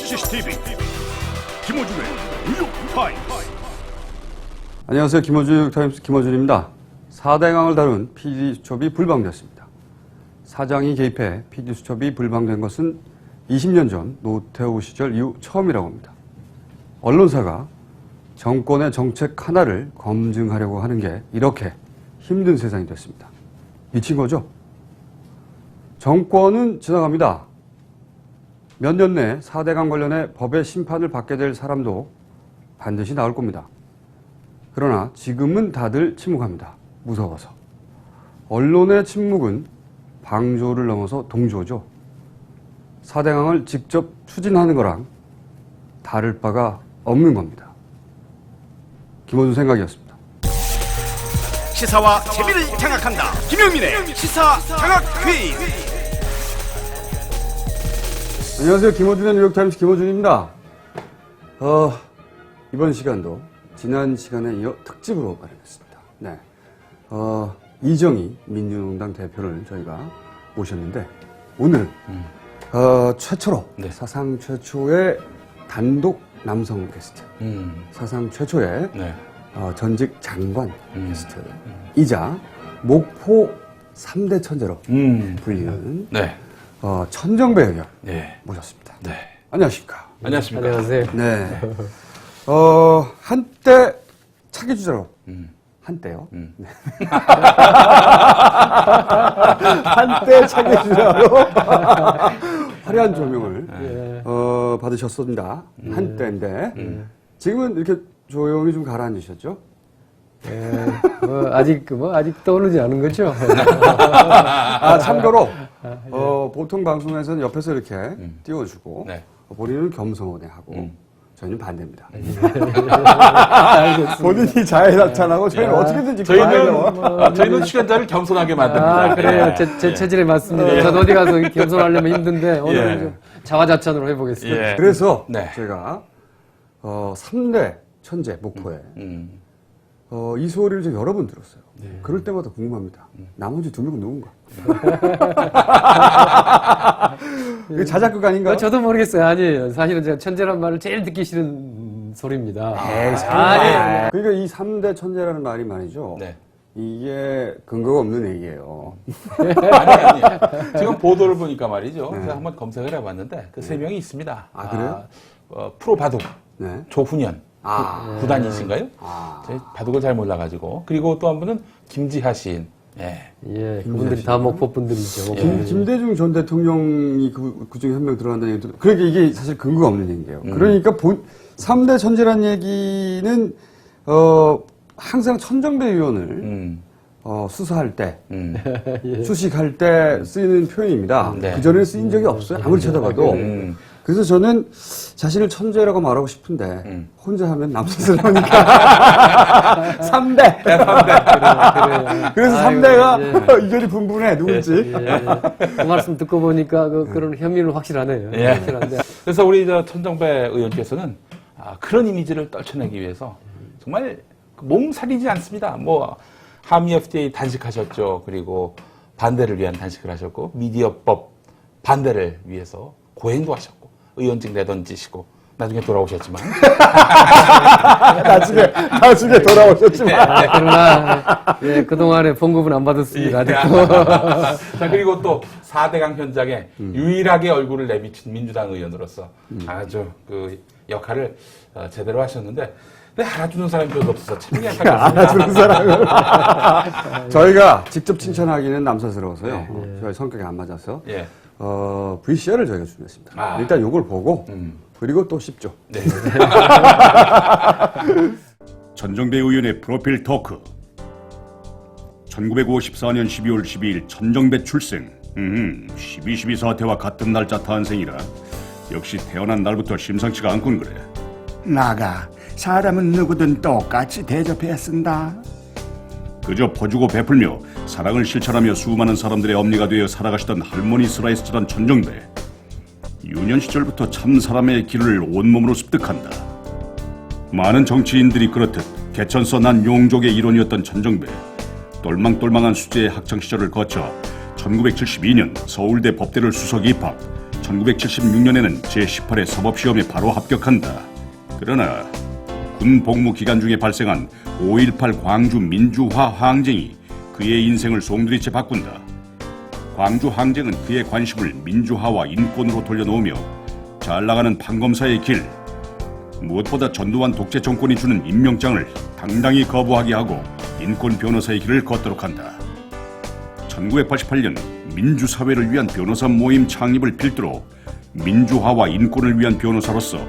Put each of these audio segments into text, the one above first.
CCTV 김어준의 뉴욕타임스. 안녕하세요. 김어준 뉴욕타임스 김어준입니다. 4대 강을 다룬 PD수첩이 불방됐습니다. 사장이 개입해 PD수첩이 불방된 것은 20년 전 노태우 시절 이후 처음이라고 합니다. 언론사가 정권의 정책 하나를 검증하려고 하는 게 이렇게 힘든 세상이 됐습니다. 미친 거죠? 정권은 지나갑니다. 몇 년 내 4대강 관련해 법의 심판을 받게 될 사람도 반드시 나올 겁니다. 그러나 지금은 다들 침묵합니다. 무서워서. 언론의 침묵은 방조를 넘어서 동조죠. 4대강을 직접 추진하는 거랑 다를 바가 없는 겁니다. 김어준 생각이었습니다. 시사와 재미를 장악한다. 김용민의 시사 장악 퀴즈. 안녕하세요. 김어준의 뉴욕타임스 김어준입니다. 이번 시간도 지난 시간에 이어 특집으로 마련했습니다. 네. 이정희 민주노동당 대표를 저희가 모셨는데 오늘은 최초로 사상 최초의 단독 남성 게스트, 사상 최초의 전직 장관 게스트이자 목포 3대 천재로 불리는 천정배 의원 모셨습니다. 안녕하십니까? 안녕하십니까? 안녕하세요. 네. 한때 차기 주자로 한때요. 네. 한때 차기 주자로 화려한 조명을 받으셨습니다. 한때인데 지금은 이렇게 조용히 좀 가라앉으셨죠? 아직 떠오르지 않은 거죠? 참고로 보통 방송에서는 옆에서 이렇게 띄워주고 본인은 겸손해하고 저희는 반대입니다. 본인이 자해 나타나고 저희는 어떻게든지 저희는 시간자를 겸손하게 만듭니다. 그래요. 제 체질에 맞습니다. 저도 어디 가서 겸손하려면 힘든데 오늘은 좀 자화자찬으로 해보겠습니다. 그래서 저희가 3대 천재 목포에 이 소리를 저 여러 번 들었어요. 그럴 때마다 궁금합니다. 나머지 두 명은 누군가? 이거 자작극 아닌가? 저도 모르겠어요. 아니에요. 사실은 제가 천재란 말을 제일 듣기 싫은 소리입니다. 그러니까 이 3대 천재라는 말이 말이죠. 이게 근거가 없는 얘기예요. 아니. 지금 보도를 보니까 말이죠. 제가 한번 검색을 해봤는데 그 세 명이 있습니다. 그래요? 프로 바둑 조훈현. 구단이신가요? 저희 바둑을 잘 몰라가지고. 그리고 또 한 분은 김지하 시인. 그분들이 다 목포 분들이죠. 김대중 전 대통령이 그 중에 한 명 들어간다는 얘기도, 그러니까 이게 사실 근거가 없는 얘기예요. 그러니까 3대 천재란 얘기는, 항상 천정배 의원을, 수사할 때, 수식할 때 쓰이는 표현입니다. 그전에는 쓰인 적이 없어요. 아무리 찾아봐도. 그래서 저는 자신을 천재라고 말하고 싶은데 혼자 하면 남사스러우니까 3대. 그래서 3대가 이견이 분분해 누군지. 그 말씀 듣고 보니까 그런 혐의는 확실하네요. 확실한데. 그래서 우리 천정배 의원께서는 그런 이미지를 떨쳐내기 위해서 정말 몸살이지 않습니다. 뭐 한미 FTA 단식하셨죠. 그리고 반대를 위한 단식을 하셨고 미디어법 반대를 위해서 고행도 하셨고. 의원직 내던지시고 나중에 돌아오셨지만 나중에 돌아오셨지만 그러나 그동안에 봉급은 안 받았습니다. 아직도. 자, 그리고 또 4대강 현장에 유일하게 얼굴을 내비친 민주당 의원으로서 아주 그 역할을 제대로 하셨는데 알아주는 사람이 별로 없어서 참 약하겠습니다. 알아주는 사람을 저희가 직접 칭찬하기는 남사스러워서요. 저희 성격이 안 맞아서 VCR을 저희가 준비했습니다. 일단 요걸 보고 그리고 또 씹죠. 천정배 의원의 프로필 토크. 1954년 12월 12일 천정배 출생. 12.12 사태와 같은 날짜 탄생이라 역시 태어난 날부터 심상치가 않군 그래. 나가 사람은 누구든 똑같이 대접해야 쓴다. 그저 퍼주고 베풀며 사랑을 실천하며 수많은 사람들의 엄니가 되어 살아가시던 할머니 슬라이스처럼 천정배. 유년 시절부터 참 사람의 길을 온몸으로 습득한다. 많은 정치인들이 그렇듯 개천서 난 용족의 일원이었던 천정배. 똘망똘망한 수재의 학창시절을 거쳐 1972년 서울대 법대를 수석 입학, 1976년에는 제18회 사법시험에 바로 합격한다. 그러나 군 복무 기간 중에 발생한 5.18 광주 민주화 항쟁이 그의 인생을 송두리째 바꾼다. 광주 항쟁은 그의 관심을 민주화와 인권으로 돌려놓으며 잘 나가는 판검사의 길, 무엇보다 전두환 독재 정권이 주는 임명장을 당당히 거부하게 하고 인권 변호사의 길을 걷도록 한다. 1988년 민주사회를 위한 변호사 모임 창립을 필두로 민주화와 인권을 위한 변호사로서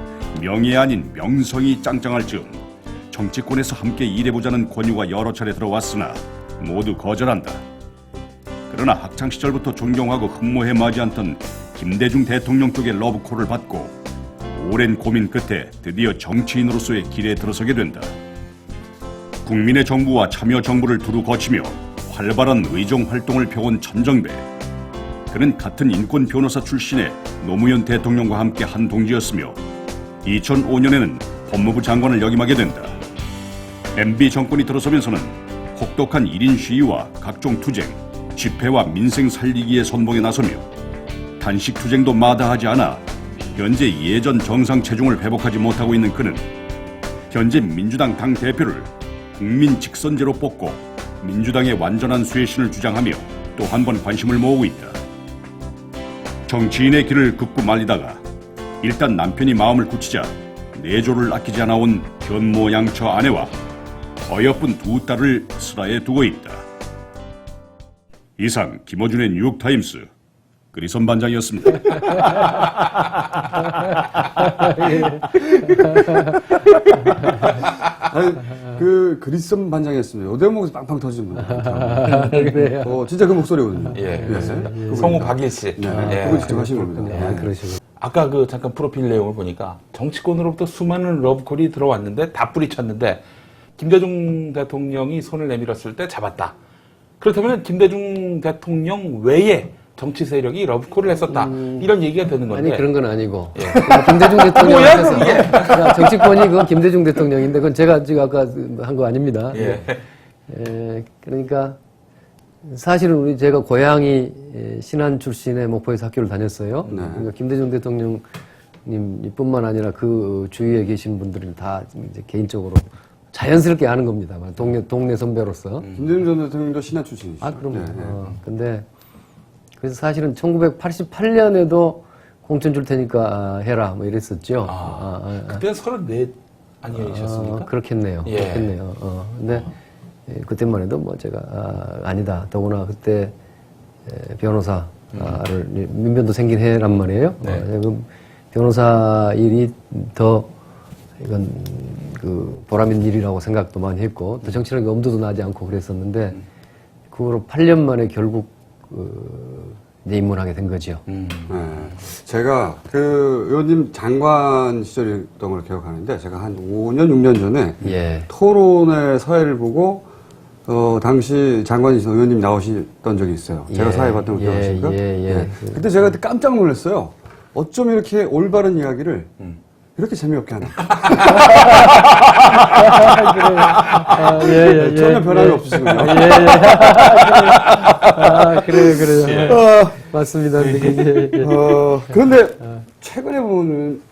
명예 아닌 명성이 짱짱할 즈음 정치권에서 함께 일해보자는 권유가 여러 차례 들어왔으나 모두 거절한다. 그러나 학창시절부터 존경하고 흠모해 마지 않던 김대중 대통령 쪽의 러브콜을 받고 오랜 고민 끝에 드디어 정치인으로서의 길에 들어서게 된다. 국민의 정부와 참여 정부를 두루 거치며 활발한 의정 활동을 펴온 천정배. 그는 같은 인권 변호사 출신의 노무현 대통령과 함께 한 동지였으며 2005년에는 법무부 장관을 역임하게 된다. MB 정권이 들어서면서는 혹독한 1인 시위와 각종 투쟁, 집회와 민생 살리기에 선봉에 나서며 단식 투쟁도 마다하지 않아 현재 예전 정상 체중을 회복하지 못하고 있는 그는 현재 민주당 당대표를 국민 직선제로 뽑고 민주당의 완전한 쇄신을 주장하며 또 한 번 관심을 모으고 있다. 정치인의 길을 긋고 말리다가 일단 남편이 마음을 굳히자 내조를 아끼지 않아온 현모양처 아내와 어여쁜 두 딸을 슬하에 두고 있다. 이상 김어준의 뉴욕타임스 그리선 반장이었습니다. 아니, 그 그리썸 반장이었습니다. 요 대목에서 빵빵 터지는 분이에요. 그래요. 진짜 그 목소리거든요. 예, 그렇습니다. 그분이. 성우 박일 씨. 네, 예. 그분 직접 하신 겁니다. 네, 그러시고. 아까 그 잠깐 프로필 내용을 보니까 정치권으로부터 수많은 러브콜이 들어왔는데 다 뿌리쳤는데 김대중 대통령이 손을 내밀었을 때 잡았다. 그렇다면 김대중 대통령 외에 정치 세력이 러브콜을 했었다. 이런 얘기가 되는 건데. 아니, 그런 건 아니고. 김대중 대통령 뭐야, 앞에서. 그게? 야, 정치권이 그건 김대중 대통령인데, 그건 제가 지금 아까 한 거 아닙니다. 예. 그러니까, 사실은 제가 고향이 신안 출신의 목포에서 학교를 다녔어요. 네. 그러니까 김대중 대통령님 뿐만 아니라 그 주위에 계신 분들은 다 이제 개인적으로 자연스럽게 아는 겁니다. 동네 선배로서. 김대중 전 대통령도 신하 출신이시죠. 아, 그럼요. 네, 네. 근데, 그래서 사실은 1988년에도 공천 줄 테니까 해라, 뭐 이랬었죠. 그때 34 아니셨습니까? 그렇겠네요. 예. 그렇겠네요. 근데, 그때만 해도 뭐 제가, 아니다. 더구나 그때, 변호사를, 민변도 생긴 해란 말이에요. 네. 그 변호사 일이 더, 이건, 그, 보람 있는 일이라고 생각도 많이 했고, 또 정치력이 엄두도 나지 않고 그랬었는데, 그 후로 8년 만에 결국, 이제 입문하게 된 거죠. 네. 제가 그 의원님 장관 시절이었던 걸 기억하는데 제가 한 5년, 6년 전에 예. 토론회 사회를 보고 당시 장관이신 의원님 나오셨던 적이 있어요. 제가 예. 사회 봤던 거 기억하십니까? 예. 그때 제가 그때 깜짝 놀랐어요. 어쩜 이렇게 올바른 이야기를 이렇게 재미없게 하나. 전혀 변함이 없으시군요. 그래요. 맞습니다. 그런데 최근에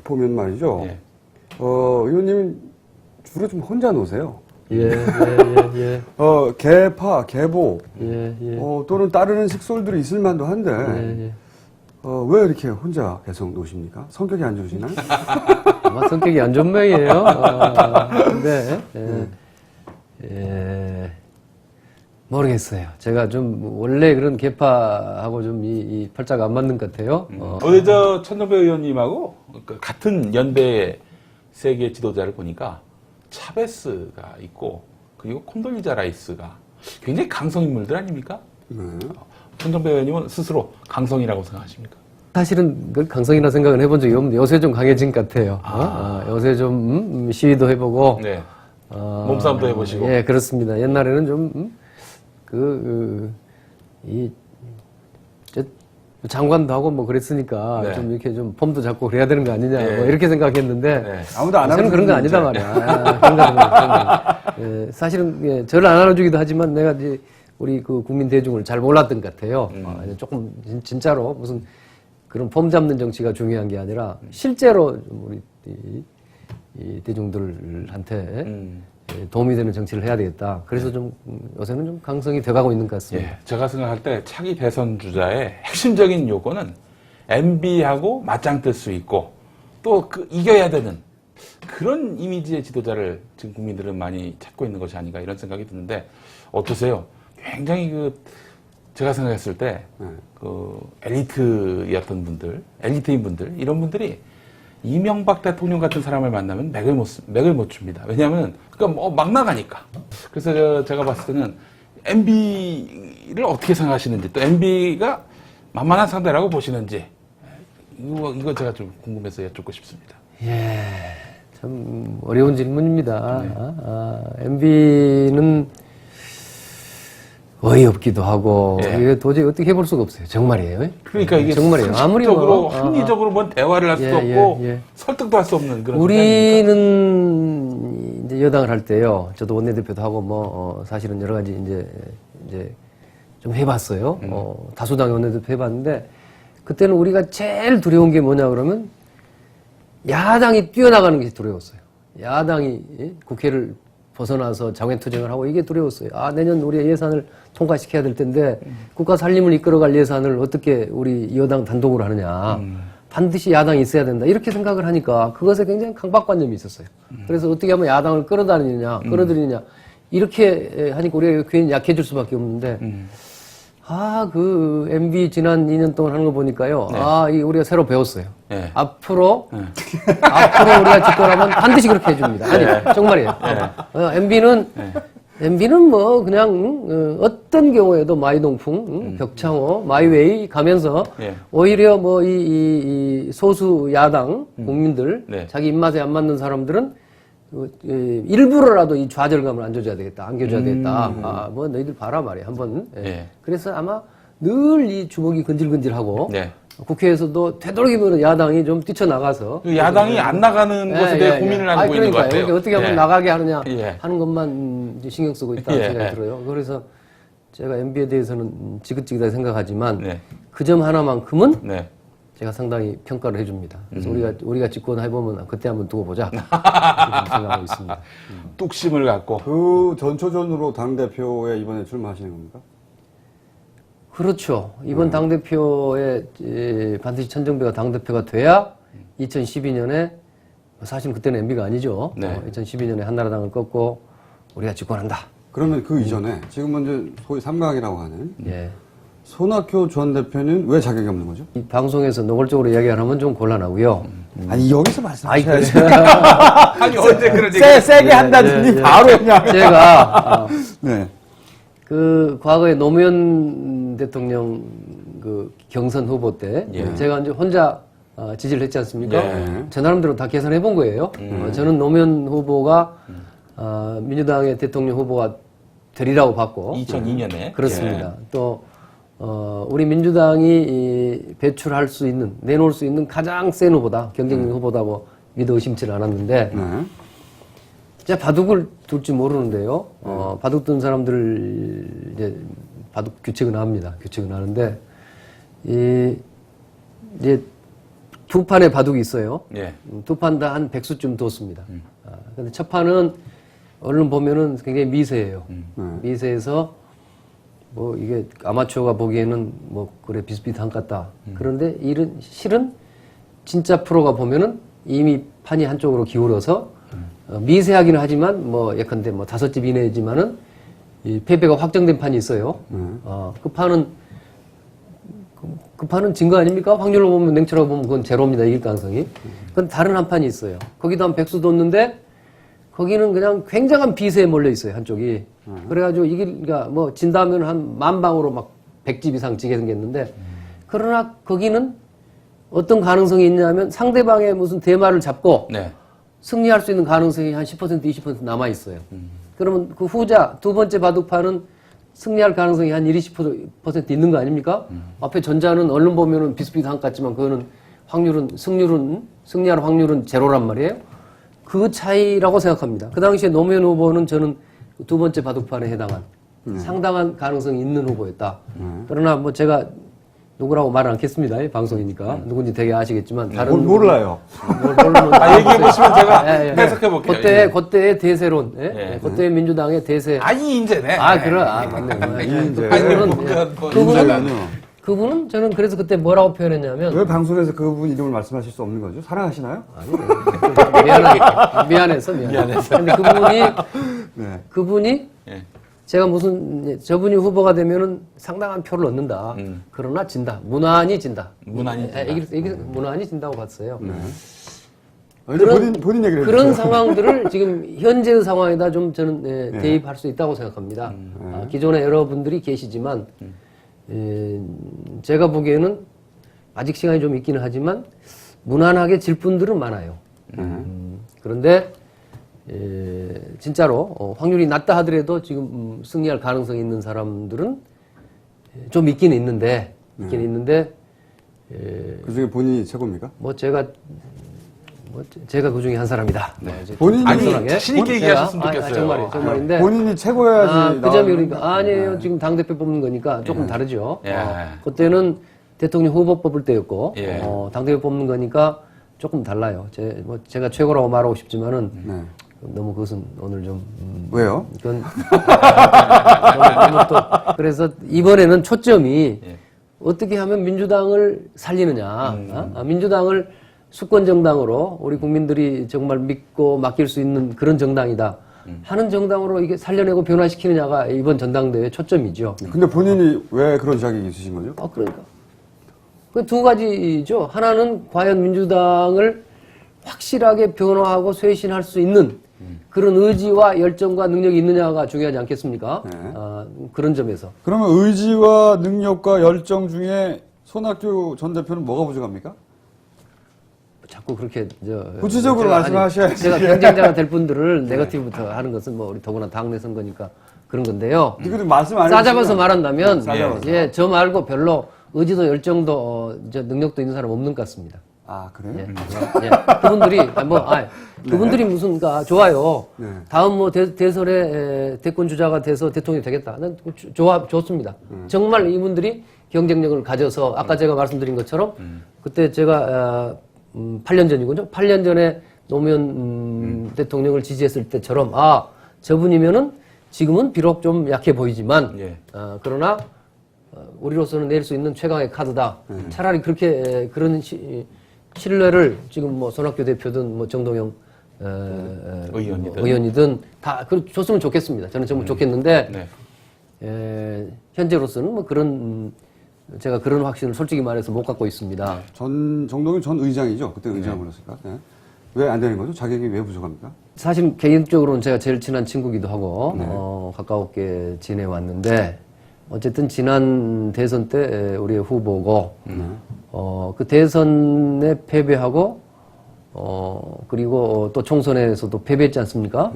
보면 말이죠. 예. 의원님 주로 좀 혼자 노세요. 예. 개파, 개보, 예. 또는 따르는 식솔들이 있을 만도 한데, 왜 이렇게 혼자 계속 노십니까? 성격이 안 좋으시나요? 아마 성격이 안 좋은 모양이에요. 근데, 모르겠어요. 제가 좀, 원래 그런 개파하고 좀 이 팔자가 안 맞는 것 같아요. 어제 천정배 의원님하고 그 같은 연배 세계 지도자를 보니까 차베스가 있고 그리고 콘돌리자 라이스가 굉장히 강성 인물들 아닙니까? 천정배 의원님은 스스로 강성이라고 생각하십니까? 사실은 그 강성이라 생각은 해본 적이 없는데 요새 좀 강해진 것 같아요. 요새 좀 시위도 해보고 네. 몸싸움도 해보시고. 예, 그렇습니다. 옛날에는 좀 장관도 하고 뭐 그랬으니까 네. 좀 이렇게 좀 폼도 잡고 그래야 되는 거 아니냐 네. 뭐 이렇게 생각했는데 네. 아무도 안 저는 하는 그런 거 아니다 분이죠. 말이야. 그런 거 아니다. 사실은 저를 안 알아주기도 하지만 내가 이제 우리 그 국민 대중을 잘 몰랐던 것 같아요. 조금 진짜로 무슨 그런 폼 잡는 정치가 중요한 게 아니라 실제로 우리 이 대중들한테 도움이 되는 정치를 해야 되겠다. 그래서 좀 요새는 좀 강성이 돼가고 있는 것 같습니다. 예, 제가 생각할 때 차기 대선 주자의 핵심적인 요건은 MB하고 맞짱 뜰 수 있고 또 그 이겨야 되는 그런 이미지의 지도자를 지금 국민들은 많이 찾고 있는 것이 아닌가 이런 생각이 드는데 어떠세요? 굉장히 제가 생각했을 때 그 엘리트였던 분들, 엘리트인 분들 이런 분들이 이명박 대통령 같은 사람을 만나면 맥을 못 줍니다. 왜냐하면 그러니까 막 나가니까. 그래서 제가 봤을 때는 MB를 어떻게 생각하시는지 또 MB가 만만한 상대라고 보시는지 이거 제가 좀 궁금해서 여쭙고 싶습니다. 예, 참 어려운 질문입니다. 네. MB는 어이없기도 하고 예. 이게 도저히 어떻게 해볼 수가 없어요. 정말이에요. 그러니까 이게 정말이에요. 아무리 상식적으로 합리적으로 뭔 대화를 할 수도 없고 설득도 할 수 없는 그런 우리는 이제 여당을 할 때요. 저도 원내대표도 하고 사실은 여러 가지 이제 좀 해봤어요. 다수당의 원내대표 해봤는데 그때는 우리가 제일 두려운 게 뭐냐 그러면 야당이 뛰어나가는 게 두려웠어요. 야당이 국회를 벗어나서 자원투쟁을 하고 이게 두려웠어요. 내년 우리 예산을 통과시켜야 될 텐데 국가 살림을 이끌어갈 예산을 어떻게 우리 여당 단독으로 하느냐. 반드시 야당이 있어야 된다. 이렇게 생각을 하니까 그것에 굉장히 강박관념이 있었어요. 그래서 어떻게 하면 야당을 끌어들이느냐. 이렇게 하니까 우리가 괜히 약해질 수밖에 없는데 그 MB 지난 2년 동안 하는 거 보니까요. 네. 우리가 새로 배웠어요. 네. 앞으로 우리가 집권하면 반드시 그렇게 해줍니다. 아니, 정말이에요. MB는 뭐 그냥 어떤 경우에도 마이동풍, 벽창호, 마이웨이 가면서 오히려 뭐 이 소수 야당 국민들 자기 입맛에 안 맞는 사람들은 일부러라도 이 좌절감을 안겨줘야 되겠다. 뭐 너희들 봐라 말이야. 한번. 그래서 아마 늘 이 주먹이 근질근질하고 국회에서도 되도록이면 야당이 좀 뛰쳐나가서 야당이 안 나가는 것에 대해 고민을 하고 있는 것 같아요. 어떻게 하면 나가게 하느냐 하는 것만 이제 신경 쓰고 있다는 생각이 들어요. 그래서 제가 MB에 대해서는 지긋지긋하게 생각하지만 그 점 하나만큼은 제가 상당히 평가를 해줍니다. 그래서 우리가 집권해보면 그때 한번 두고 보자. 이렇게 생각하고 있습니다. 뚝심을 갖고. 그 전초전으로 당대표에 이번에 출마하시는 겁니까? 그렇죠. 이번 당대표에 반드시 천정배가 당대표가 돼야 2012년에 사실 그때는 MB가 아니죠. 2012년에 한나라당을 꺾고 우리가 집권한다. 그러면 그 이전에 지금 먼저 소위 삼각이라고 하는 손학규 전 대표는 왜 자격이 없는 거죠? 이 방송에서 노골적으로 이야기하면 좀 곤란하고요. 아니 여기서 말씀하셔야지. 아니 언제 그런 얘기 세게 한다더니 바로 그냥. 제가 네. 그 과거에 노무현 대통령 그 경선 후보 때 제가 이제 혼자 지지를 했지 않습니까? 제 나름대로 다 계산해 본 거예요. 저는 노무현 후보가 민주당의 대통령 후보가 되리라고 봤고 2002년에 그렇습니다. 또 우리 민주당이 배출할 수 있는 내놓을 수 있는 가장 센 후보다 경쟁력 후보다 뭐 믿어 의심치를 않았는데 진짜 바둑을 둘지 모르는데요. 바둑 둔 사람들 이제 바둑 규칙은 합니다. 규칙은 하는데 이제 두 판의 바둑이 있어요. 두 판 다 한 100수쯤 뒀습니다. 근데 첫 판은 얼른 보면은 굉장히 미세해요. 미세해서 뭐 이게 아마추어가 보기에는 뭐 그래 비슷비슷한 것 같다. 그런데 실은 진짜 프로가 보면은 이미 판이 한쪽으로 기울어서 미세하기는 하지만 뭐 예컨대 뭐 5집 이내지만은 이 패배가 확정된 판이 있어요. 그 판은 진 거 아닙니까? 확률로 보면 냉철하고 보면 그건 제로입니다. 이길 가능성이. 그건 다른 한 판이 있어요. 거기도 한 100수 뒀는데 거기는 그냥 굉장한 비세에 몰려 있어요. 한쪽이. 그래가지고 그러니까 뭐 진다면 한 10,000방으로 막 100집 이상 지게 생겼는데 그러나 거기는 어떤 가능성이 있냐면 상대방의 무슨 대마를 잡고 승리할 수 있는 가능성이 한 10%, 20% 남아 있어요. 그러면 그 후자 두 번째 바둑판은 승리할 가능성이 한 20% 있는 거 아닙니까? 앞에 전자는 얼른 보면은 비슷비슷한 것 같지만 그거는 승리할 확률은 제로란 말이에요. 그 차이라고 생각합니다. 그 당시에 노무현 후보는 저는 두 번째 바둑판에 해당한 상당한 가능성이 있는 후보였다. 그러나 뭐 제가 누구라고 말은 않겠습니다. 이 방송이니까. 누군지 되게 아시겠지만. 다른. 몰라요. 얘기해보시면 제가 해석해볼게요. 그때의 대세론. 예? 그때의 민주당의 대세. 인재네. 맞네. 인재. 그분은 저는 그래서 그때 뭐라고 표현했냐면. 왜 방송에서 그분 이름을 말씀하실 수 없는 거죠? 사랑하시나요? 미안해서. 근데 그분이 예. 제가 저분이 후보가 되면은 상당한 표를 얻는다. 그러나 진다. 무난히 진다. 무난히 진다. 이게 무난히 진다고 봤어요. 본인 얘기를 그런 해주세요. 상황들을 지금 현재의 상황에다 좀 저는 대입할 수 있다고 생각합니다. 기존에 여러분들이 계시지만 제가 보기에는 아직 시간이 좀 있기는 하지만 무난하게 질 분들은 많아요. 그런데 진짜로 확률이 낮다 하더라도 지금 승리할 가능성이 있는 사람들은 좀 있긴 있는데 그중에 본인이 최고입니까? 제가 그 중에 한 사람이다. 본인이 자신 있게 얘기하셨으면 좋겠어요. 정말인데. 본인이 최고여야지. 그 점이 그러니까 아니에요. 지금 당 대표 뽑는 거니까 조금 다르죠. 예. 그때는 대통령 후보 뽑을 때였고 예. 당 대표 뽑는 거니까 조금 달라요. 제가 최고라고 말하고 싶지만은 너무 그것은 오늘 좀 왜요? 이건 너무 또 그래서 이번에는 초점이 어떻게 하면 민주당을 살리느냐, 민주당을 수권 정당으로 우리 국민들이 정말 믿고 맡길 수 있는 그런 정당이다 하는 정당으로 이게 살려내고 변화시키느냐가 이번 전당대회 초점이죠. 근데 본인이 왜 그런 자격이 있으신 거죠? 그러니까 그 두 가지죠. 하나는 과연 민주당을 확실하게 변화하고 쇄신할 수 있는 그런 의지와 열정과 능력이 있느냐가 중요하지 않겠습니까? 그런 점에서. 그러면 의지와 능력과 열정 중에 손학규 전 대표는 뭐가 부족합니까? 자꾸 그렇게 구체적으로 말씀하셔야지. 제가 경쟁자가 될 분들을 네거티브부터 하는 것은 뭐 우리 더구나 당내 선거니까 그런 건데요. 이것도 말씀 안 싸잡아서 말한다면 싸잡아서. 저 말고 별로 의지도 열정도 능력도 있는 사람 없는 것 같습니다. 아, 그래요? 그분들이 그분들이 무슨 좋아요. 네. 다음 뭐 대선에 대권 주자가 돼서 대통령이 되겠다. 난 좋습니다. 정말 이분들이 경쟁력을 가져서 아까 제가 말씀드린 것처럼 그때 제가 8년 전이군요. 8년 전에 노무현 대통령을 지지했을 때처럼 저분이면은 지금은 비록 좀 약해 보이지만 그러나 우리로서는 낼 수 있는 최강의 카드다. 차라리 그렇게 그런 신뢰를 지금 뭐 손학규 대표든 뭐 정동영 의원이든 다 줬으면 좋겠습니다. 저는 정말 좋겠는데 현재로서는 뭐 제가 그런 확신을 솔직히 말해서 못 갖고 있습니다. 정동영 전 의장이죠. 그때 의장을 불렀을까? 왜 안 되는 거죠? 자격이 왜 부족합니까? 사실 개인적으로는 제가 제일 친한 친구기도 하고 가까웠게 지내왔는데 어쨌든 지난 대선 때 우리의 후보고 그 대선에 패배하고 그리고 또 총선에서도 패배했지 않습니까?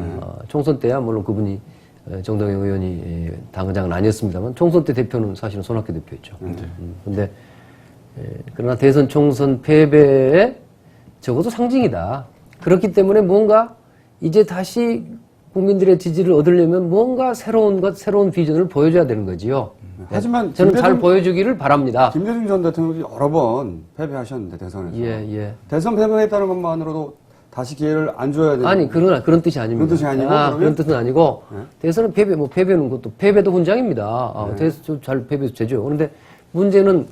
총선 때야 물론 그분이 정동영 의원이 당장은 아니었습니다만 총선 때 대표는 사실은 손학규 대표였죠. 근데 그러나 대선 총선 패배에 적어도 상징이다. 그렇기 때문에 뭔가 이제 다시 국민들의 지지를 얻으려면 뭔가 새로운 비전을 보여줘야 되는 거지요. 하지만 저는 잘 보여주기를 바랍니다. 김대중 전 대통령이 여러 번 패배하셨는데 대선에서. 대선 패배했다는 것만으로도 다시 기회를 안 줘야 되는. 아니 그런 뜻이 아닙니다. 그런 뜻이 아니고 그런 뜻은 아니고 대선은 패배는 것도 패배도 훈장입니다. 대선 잘 패배도 되죠. 그런데 문제는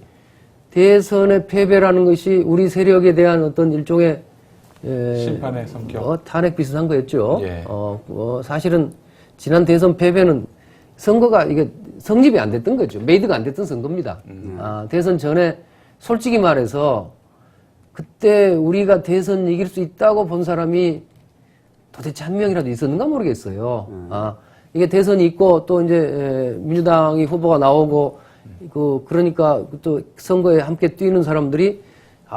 대선의 패배라는 것이 우리 세력에 대한 어떤 일종의 심판의 성격. 탄핵 비슷한 거였죠. 사실은 지난 대선 패배는 선거가 이게 성립이 안 됐던 거죠. 메이드가 안 됐던 선거입니다. 대선 전에 솔직히 말해서 그때 우리가 대선 이길 수 있다고 본 사람이 도대체 한 명이라도 있었는가 모르겠어요. 이게 대선이 있고 또 이제 민주당이 후보가 나오고 그러니까 또 선거에 함께 뛰는 사람들이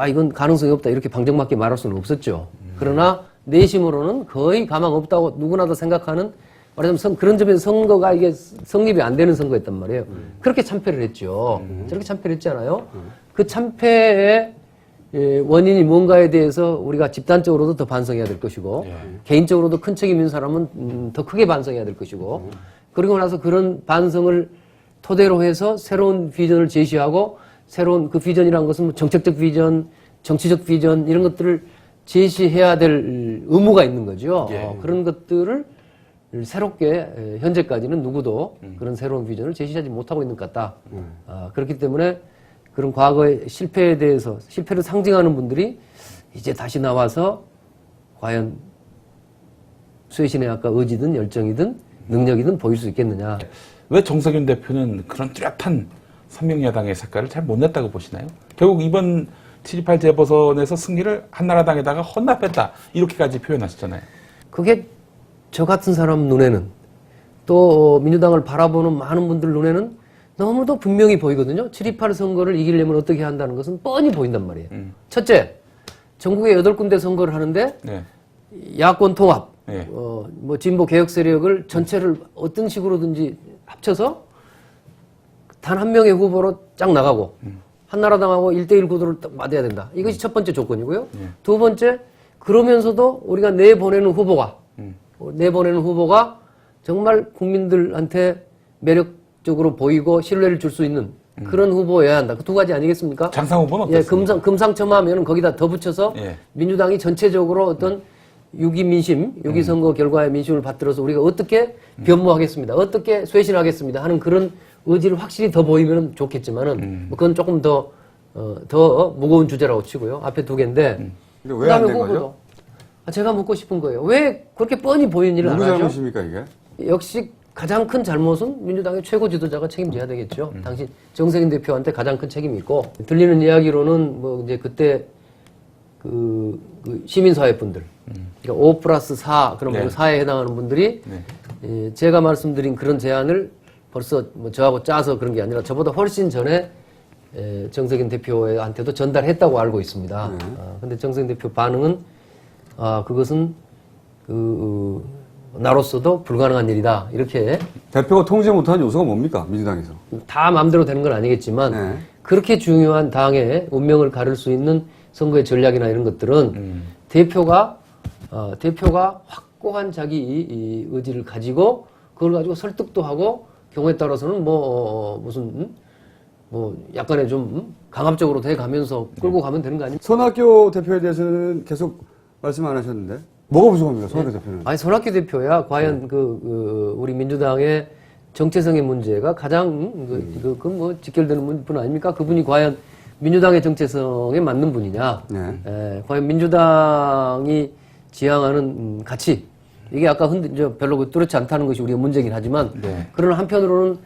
이건 가능성이 없다 이렇게 방정맞게 말할 수는 없었죠. 그러나 내심으로는 거의 가망 없다고 누구나 다 생각하는 말하자면 그런 점에서 선거가 이게 성립이 안 되는 선거였단 말이에요. 그렇게 참패를 했죠. 저렇게 참패를 했잖아요. 그 참패의 원인이 뭔가에 대해서 우리가 집단적으로도 더 반성해야 될 것이고 개인적으로도 큰 책임 있는 사람은 더 크게 반성해야 될 것이고 그리고 나서 그런 반성을 토대로 해서 새로운 비전을 제시하고 새로운 그 비전이라는 것은 뭐 정책적 비전, 정치적 비전 이런 것들을 제시해야 될 의무가 있는 거죠. 예. 그런 것들을 새롭게 현재까지는 누구도 그런 새로운 비전을 제시하지 못하고 있는 것 같다. 그렇기 때문에 그런 과거의 실패에 대해서 실패를 상징하는 분들이 이제 다시 나와서 과연 쇄신의 아까 의지든 열정이든 능력이든 보일 수 있겠느냐. 왜 정세균 대표는 그런 뚜렷한 선명야당의 색깔을 잘 못 냈다고 보시나요? 결국 이번 7.28 재보선에서 승리를 한나라당에다가 헌납했다 이렇게까지 표현하셨잖아요. 그게 저 같은 사람 눈에는 또 민주당을 바라보는 많은 분들 눈에는 너무도 분명히 보이거든요. 7.28 선거를 이기려면 어떻게 해야 한다는 것은 뻔히 보인단 말이에요. 첫째, 전국에 8군데 선거를 하는데 네. 야권 통합, 네. 뭐 진보 개혁 세력을 전체를 어떤 식으로든지 합쳐서 단 한 명의 후보로 쫙 나가고 한나라당하고 1대1 구도를 딱 맞아야 된다. 이것이 첫 번째 조건이고요. 두 번째, 그러면서도 우리가 내보내는 후보가 정말 국민들한테 매력적으로 보이고 신뢰를 줄 수 있는 그런 후보여야 한다. 그 두 가지 아니겠습니까? 장상 후보는 예, 어떻습니까? 금상첨화하면 거기다 더 붙여서 예. 민주당이 전체적으로 어떤 유기 민심, 유기 선거 결과의 민심을 받들어서 우리가 어떻게 변모하겠습니다. 어떻게 쇄신하겠습니다. 하는 그런 의지를 확실히 더 보이면 좋겠지만은 뭐 그건 조금 더 무거운 주제라고 치고요. 앞에 두 개인데. 근데 왜 안 된 후보도. 거죠? 제가 묻고 싶은 거예요. 왜 그렇게 뻔히 보이는 일을 안 누구 하죠? 잘못입니까 이게? 역시 가장 큰 잘못은 민주당의 최고 지도자가 책임져야 되겠죠. 당신 정세균 대표한테 가장 큰 책임이 있고 들리는 이야기로는 뭐 이제 그때 그 시민사회 분들, 그러니까 5+4 그런 네. 4에 해당하는 분들이 제가 말씀드린 그런 제안을 벌써 뭐 저하고 짜서 그런 게 아니라 저보다 훨씬 전에 정세균 대표한테도 전달했다고 알고 있습니다. 근데 정세균 대표 반응은 그것은 나로서도 불가능한 일이다. 이렇게 대표가 통제 못하는 요소가 뭡니까 민주당에서? 다 마음대로 되는 건 아니겠지만 네. 그렇게 중요한 당의 운명을 가를 수 있는 선거의 전략이나 이런 것들은 대표가 확고한 자기 이 의지를 가지고 그걸 가지고 설득도 하고 경우에 따라서는 무슨 약간의 좀 강압적으로 돼 가면서 끌고 가면 되는 거 아닙니까? 손학규 대표에 대해서는 계속 말씀 안 하셨는데 뭐가 부족합니까 손학규 대표는? 아니 손학규 대표야 과연 우리 민주당의 정체성의 문제가 가장 직결되는 분 아닙니까? 그분이 과연 민주당의 정체성에 맞는 분이냐? 네. 과연 민주당이 지향하는 가치 이게 아까 별로 뚜렷지 않다는 것이 우리가 문제긴 하지만 네. 그러나 한편으로는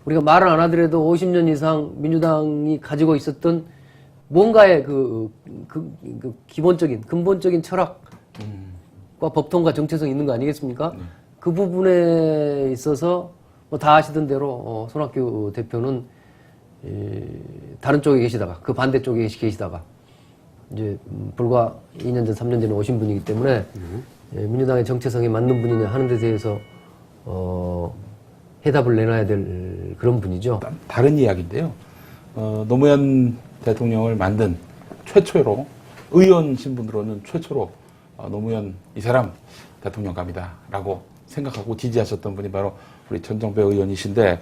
우리가 말을 안 하더라도 50년 이상 민주당이 가지고 있었던 뭔가의 기본적인 근본적인 철학과 법통과 정체성이 있는 거 아니겠습니까? 그 부분에 있어서 다 아시던 대로 손학규 대표는 다른 쪽에 계시다가 그 반대쪽에 계시다가 이제 불과 2년 전, 3년 전에 오신 분이기 때문에 민주당의 정체성에 맞는 분이냐 하는 데 대해서 해답을 내놔야 될 그런 분이죠. 다른 이야기인데요. 노무현 대통령을 만든 최초로 의원 신분으로는 최초로 노무현 이 사람 대통령감이다라고 생각하고 지지하셨던 분이 바로 우리 전정배 의원이신데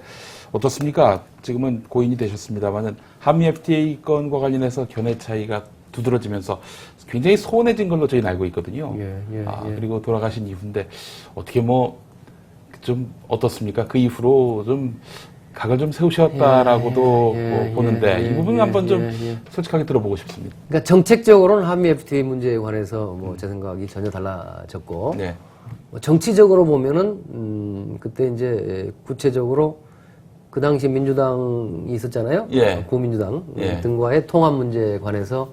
어떻습니까? 지금은 고인이 되셨습니다만은 한미 FTA 건과 관련해서 견해 차이가 두드러지면서 굉장히 소원해진 걸로 저희는 알고 있거든요. 예. 그리고 돌아가신 이후인데 어떻게 좀 어떻습니까? 그 이후로 좀 각을 좀 세우셨다라고도 보는데 이 부분 한번 좀 솔직하게 들어보고 싶습니다. 그러니까 정책적으로는 한미 FTA 문제에 관해서 제 생각이 전혀 달라졌고 네. 정치적으로 보면은 그때 이제 구체적으로 그 당시 민주당이 있었잖아요. 예. 구민주당 예. 등과의 통합 문제에 관해서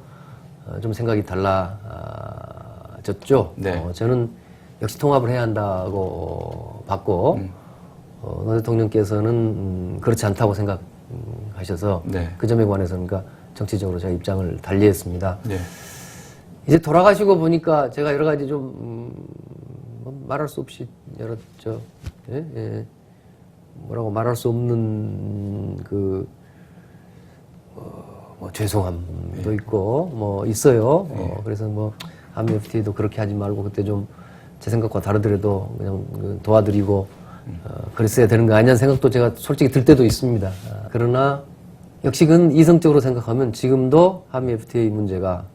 좀 생각이 달라졌죠. 네. 저는 역시 통합을 해야 한다고 봤고 노 대통령께서는 그렇지 않다고 생각하셔서 네. 그 점에 관해서는 그러니까 정치적으로 제가 입장을 달리했습니다. 네. 이제 돌아가시고 보니까 제가 여러 가지 좀 말할 수 없이 뭐라고 말할 수 없는 죄송함도 있고 있어요. 그래서 한미 FTA도 그렇게 하지 말고 그때 좀 제 생각과 다르더라도 그냥 도와드리고 그랬어야 되는 거 아니냐는 생각도 제가 솔직히 들 때도 있습니다. 그러나 역시 그건 이성적으로 생각하면 지금도 한미 FTA 문제가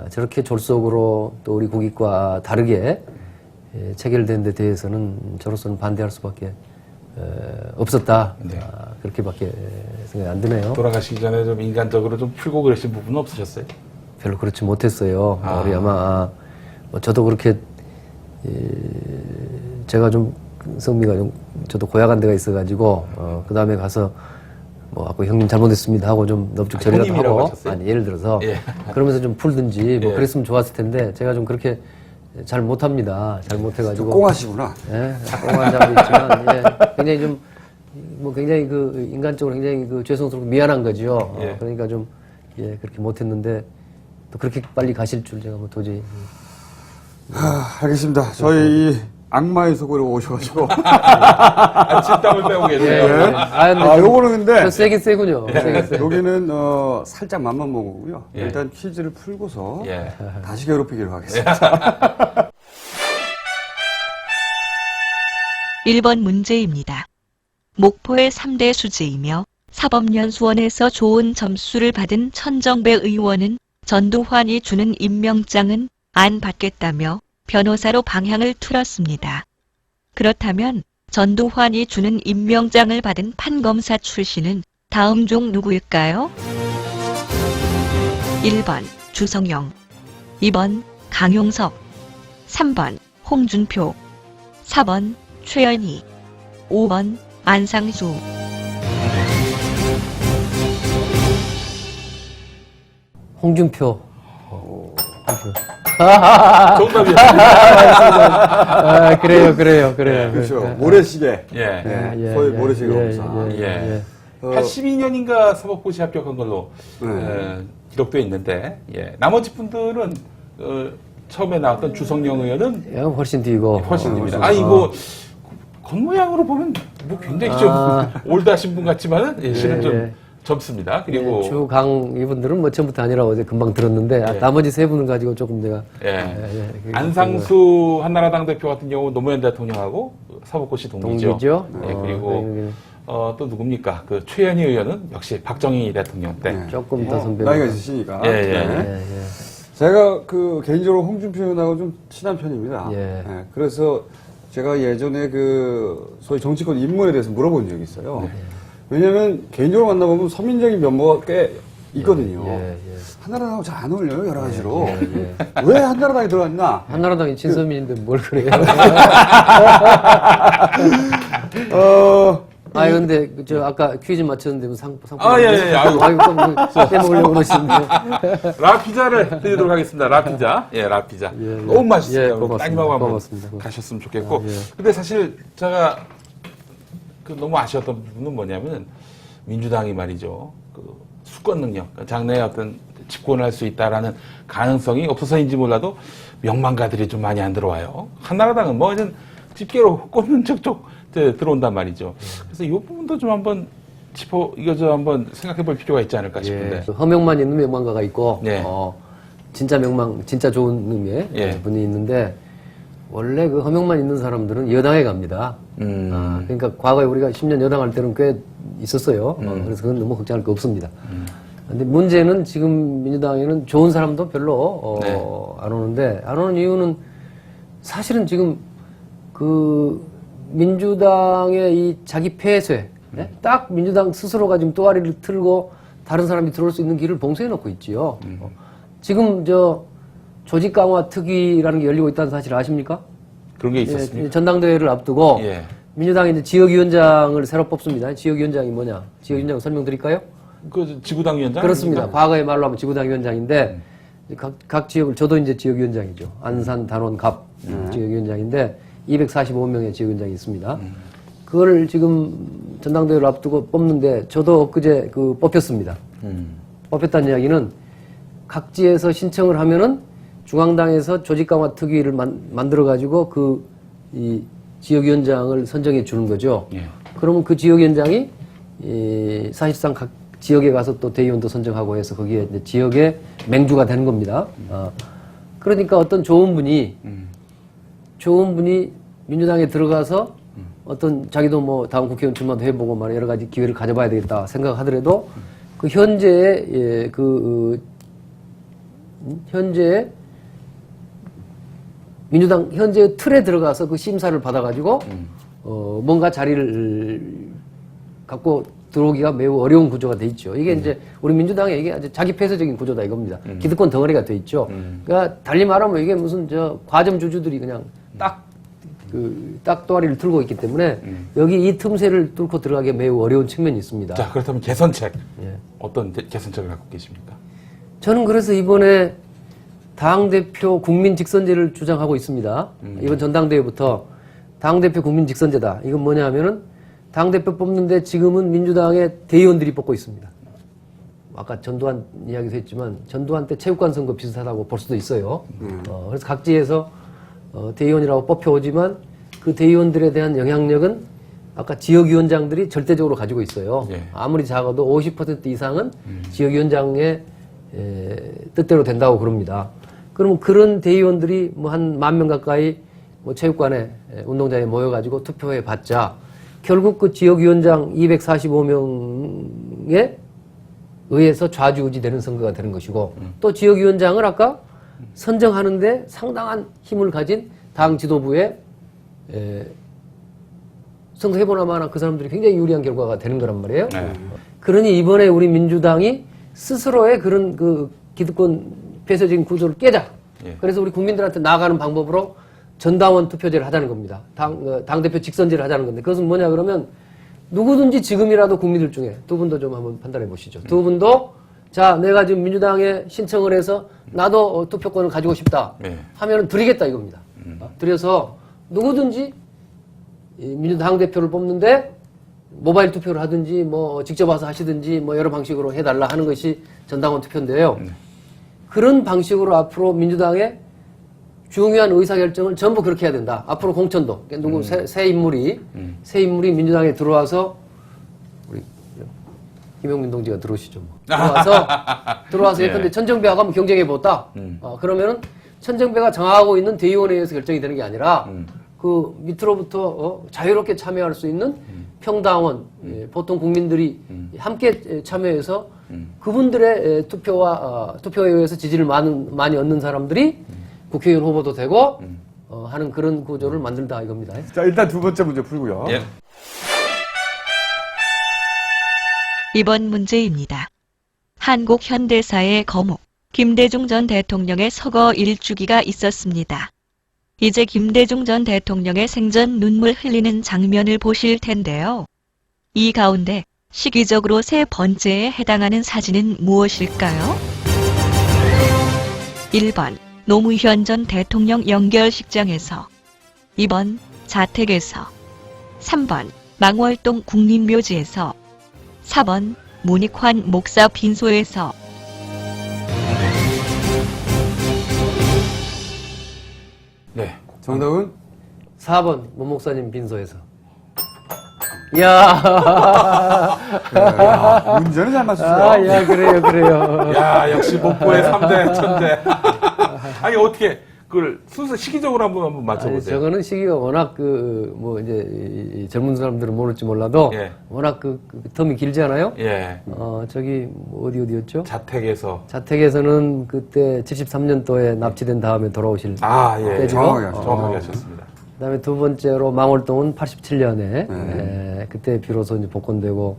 저렇게 졸속으로 또 우리 국익과 다르게 체결된 데 대해서는 저로서는 반대할 수밖에 없었다. 네. 그렇게밖에 생각이 안 드네요. 돌아가시기 전에 좀 인간적으로 좀 풀고 그러신 부분은 없으셨어요? 별로 그렇지 못했어요. 우리 아마 뭐 저도 그렇게 제가 좀 성미가 좀 저도 고약한 데가 있어가지고 그 다음에 가서 뭐 아까 형님 잘못했습니다 하고 좀 넙죽저리라도 형님이라고 하고 하셨어요? 아니 예를 들어서 예. 그러면서 좀 풀든지 뭐 예. 그랬으면 좋았을 텐데 제가 좀 그렇게 잘 못합니다. 잘 못해가지고 꽁하시구나. 예, 꽁한 점도 있지만 예, 굉장히 좀 뭐 굉장히 그 인간적으로 굉장히 그 죄송스럽고 미안한 거죠. 예. 그러니까 좀 예, 그렇게 못했는데 또 그렇게 빨리 가실 줄 제가 뭐 도저히 알겠습니다. 저희 이 악마의 속으로 오셔가지고. 진땀을 빼고 계세요. 예. 아, 근데 좀 요거는 근데. 세긴 세군요. 세긴 세. 여기는, 살짝 맘만 먹고요. 예. 일단 퀴즈를 풀고서. 예. 다시 괴롭히기로 하겠습니다. 1번 문제입니다. 목포의 3대 수재이며 사법연수원에서 좋은 점수를 받은 천정배 의원은 전두환이 주는 임명장은 안 받겠다며 변호사로 방향을 틀었습니다. 그렇다면 전두환이 주는 임명장을 받은 판검사 출신은 다음 중 누구일까요? 1번 주성영, 2번 강용석, 3번 홍준표, 4번 최연희, 5번 안상수. 홍준표. 정답이었습니다. 아, 그래요. 그렇죠. 모래시계. 예. 소위 모래시계 검사. 예. 82년인가 사법고시 합격한 걸로 네. 기록되어 있는데, 예. 나머지 분들은 처음에 나왔던 주성영 의원은 예, 훨씬 뒤고. 훨씬 됩니다. 이거 겉모양으로 보면 뭐 굉장히 좀 올드하신 분 같지만은 실은 좀 젊습니다. 그리고 주강 이분들은 뭐 처음부터 아니라고 어제 금방 들었는데 예. 나머지 세 분을 가지고 조금 내가 안상수 한나라당 대표 같은 경우 노무현 대통령하고 사법고시 동기죠. 동기죠. 예, 그리고 또 누굽니까? 그 최현희 의원은 역시 박정희 대통령 때. 네. 조금 더 선배. 나이가 있으시니까. 예. 네. 제가 그 개인적으로 홍준표 의원하고 좀 친한 편입니다. 예. 그래서 제가 예전에 그 소위 정치권 입문에 대해서 물어본 적이 있어요. 왜냐면 개인적으로 만나보면 서민적인 면모가 꽤 있거든요. 한나라당하고 잘 안 어울려요, 여러 가지로. 왜 한나라당에 들어갔나? 한나라당이 친서민인데 뭘 그래요? 근데 저 아까 퀴즈 맞췄는데 뭐 상품. 예. 아이고 뭐 빼먹으려고 그러시는데. 라피자를 드리도록 하겠습니다. 라피자. 예, 라피자. 너무 맛있어요. 고맙습니다. 따님하고 한번 고맙습니다. 가셨으면 좋겠고. 예. 근데 사실 제가 너무 아쉬웠던 부분은 뭐냐면 민주당이 말이죠. 그 수권 능력, 장래에 어떤 집권을 할 수 있다라는 가능성이 없어서인지 몰라도 명망가들이 좀 많이 안 들어와요. 한나라당은 뭐 이런 집게로 꼽는 척 들어온단 말이죠. 그래서 이 부분도 좀 한번 한번 생각해 볼 필요가 있지 않을까 싶은데. 허명만 있는 명망가가 있고, 네. 진짜 진짜 좋은 의미의 예. 분이 있는데, 원래 그 허명만 있는 사람들은 여당에 갑니다. 그러니까 과거에 우리가 10년 여당할 때는 꽤 있었어요. 그래서 그건 너무 걱정할 거 없습니다. 근데 문제는 지금 민주당에는 좋은 사람도 별로 안 오는데, 안 오는 이유는 사실은 지금 그 민주당의 이 자기 폐쇄, 딱 민주당 스스로가 지금 또아리를 틀고 다른 사람이 들어올 수 있는 길을 봉쇄해 놓고 있지요. 지금 조직 강화 특위라는 게 열리고 있다는 사실 아십니까? 그런 게 있었습니까? 전당대회를 앞두고 예. 민주당이 이제 지역위원장을 새로 뽑습니다. 지역위원장이 뭐냐? 지역위원장 설명드릴까요? 그 지구당 위원장? 그렇습니다. 과거의 말로 하면 지구당 위원장인데 각 지역을 저도 이제 지역위원장이죠. 안산, 단원, 갑 지역위원장인데 245명의 지역위원장이 있습니다. 그걸 지금 전당대회를 앞두고 뽑는데 저도 엊그제 뽑혔습니다. 뽑혔다는 이야기는 각지에서 신청을 하면은 중앙당에서 조직강화 특위를 만들어가지고 이 지역위원장을 선정해 주는 거죠. 예. 그러면 그 지역위원장이 사실상 각 지역에 가서 또 대의원도 선정하고 해서 거기에 이제 지역의 맹주가 되는 겁니다. 그러니까 어떤 좋은 분이 민주당에 들어가서 어떤 자기도 뭐 다음 국회의원 출마도 해보고 여러 가지 기회를 가져봐야 되겠다 생각하더라도 그 현재 현재 민주당 현재 틀에 들어가서 그 심사를 받아가지고 뭔가 자리를 갖고 들어오기가 매우 어려운 구조가 돼 있죠. 이게 이제 우리 민주당의 이게 아주 자기 폐쇄적인 구조다 이겁니다. 기득권 덩어리가 돼 있죠. 그러니까 달리 말하면 이게 무슨 과점 주주들이 그냥 딱 또아리를 틀고 있기 때문에 여기 이 틈새를 뚫고 들어가기 매우 어려운 측면이 있습니다. 자, 그렇다면 개선책. 예. 어떤 개선책을 갖고 계십니까? 저는 그래서 이번에 당대표 국민 직선제를 주장하고 있습니다. 이번 전당대회부터 당대표 국민 직선제다. 이건 뭐냐 하면은 당대표 뽑는데 지금은 민주당의 대의원들이 뽑고 있습니다. 아까 전두환 이야기도 했지만 전두환 때 체육관 선거 비슷하다고 볼 수도 있어요. 그래서 각지에서 대의원이라고 뽑혀오지만 그 대의원들에 대한 영향력은 아까 지역위원장들이 절대적으로 가지고 있어요. 예. 아무리 작아도 50% 이상은 지역위원장의 뜻대로 된다고 그럽니다. 그럼 그런 대의원들이 뭐 한 10,000명 가까이 뭐 체육관에 운동장에 모여가지고 투표해 봤자 결국 그 지역위원장 245명에 의해서 좌지우지되는 선거가 되는 것이고 또 지역위원장을 아까 선정하는데 상당한 힘을 가진 당 지도부에 선거해보나마나 그 사람들이 굉장히 유리한 결과가 되는 거란 말이에요. 네. 그러니 이번에 우리 민주당이 스스로의 그런 그 기득권 폐쇄적인 구조를 깨자. 예. 그래서 우리 국민들한테 나아가는 방법으로 전당원 투표제를 하자는 겁니다. 당대표 직선제를 하자는 건데 그것은 뭐냐 그러면 누구든지 지금이라도 국민들 중에 두 분도 좀 한번 판단해 보시죠. 두 분도 자 내가 지금 민주당에 신청을 해서 나도 투표권을 가지고 싶다 네. 하면은 드리겠다 이겁니다. 드려서 누구든지 이 민주당 대표를 뽑는데 모바일 투표를 하든지 뭐 직접 와서 하시든지 뭐 여러 방식으로 해달라 하는 것이 전당원 투표인데요. 그런 방식으로 앞으로 민주당의 중요한 의사결정을 전부 그렇게 해야 된다. 앞으로 공천도 누구 새 인물이 민주당에 들어와서 우리 김용민 동지가 들어오시죠. 뭐. 들어와서 예. 예컨대 천정배하고 한번 경쟁해 보다. 그러면은 천정배가 정하고 있는 대의원에 의해서 결정이 되는 게 아니라 그 밑으로부터 자유롭게 참여할 수 있는 평당원 보통 국민들이 함께 참여해서 그분들의 투표에 의해서 지지를 많이 얻는 사람들이 국회의원 후보도 되고 하는 그런 구조를 만든다 이겁니다. 자, 일단 두 번째 문제 풀고요. 예. 이번 문제입니다. 한국 현대사의 거목, 김대중 전 대통령의 서거 일주기가 있었습니다. 이제 김대중 전 대통령의 생전 눈물 흘리는 장면을 보실 텐데요. 이 가운데 시기적으로 세 번째에 해당하는 사진은 무엇일까요? 1번 노무현 전 대통령 연결식장에서 2번 자택에서 3번 망월동 국립묘지에서 4번 문익환 목사 빈소에서 네. 정답은 4번 문 목사님 빈소에서. 이야. 문제는 잘 맞추세요. 야, 그래요. 야, 역시 목포의 3대 천재. 아니, 어떻게, 그걸 순서 시기적으로 한번 아니, 맞춰보세요. 저거는 시기가 워낙 뭐 이제 이 젊은 사람들은 모를지 몰라도 예. 워낙 그 텀이 길잖아요. 예. 저기 뭐 어디였죠? 자택에서. 자택에서는 그때 73년도에 납치된 다음에 돌아오실 아, 예. 때죠. 정확하게 하셨습니다. 그다음에 두 번째로 망월동은 87년에 그때 비로소 이제 복권되고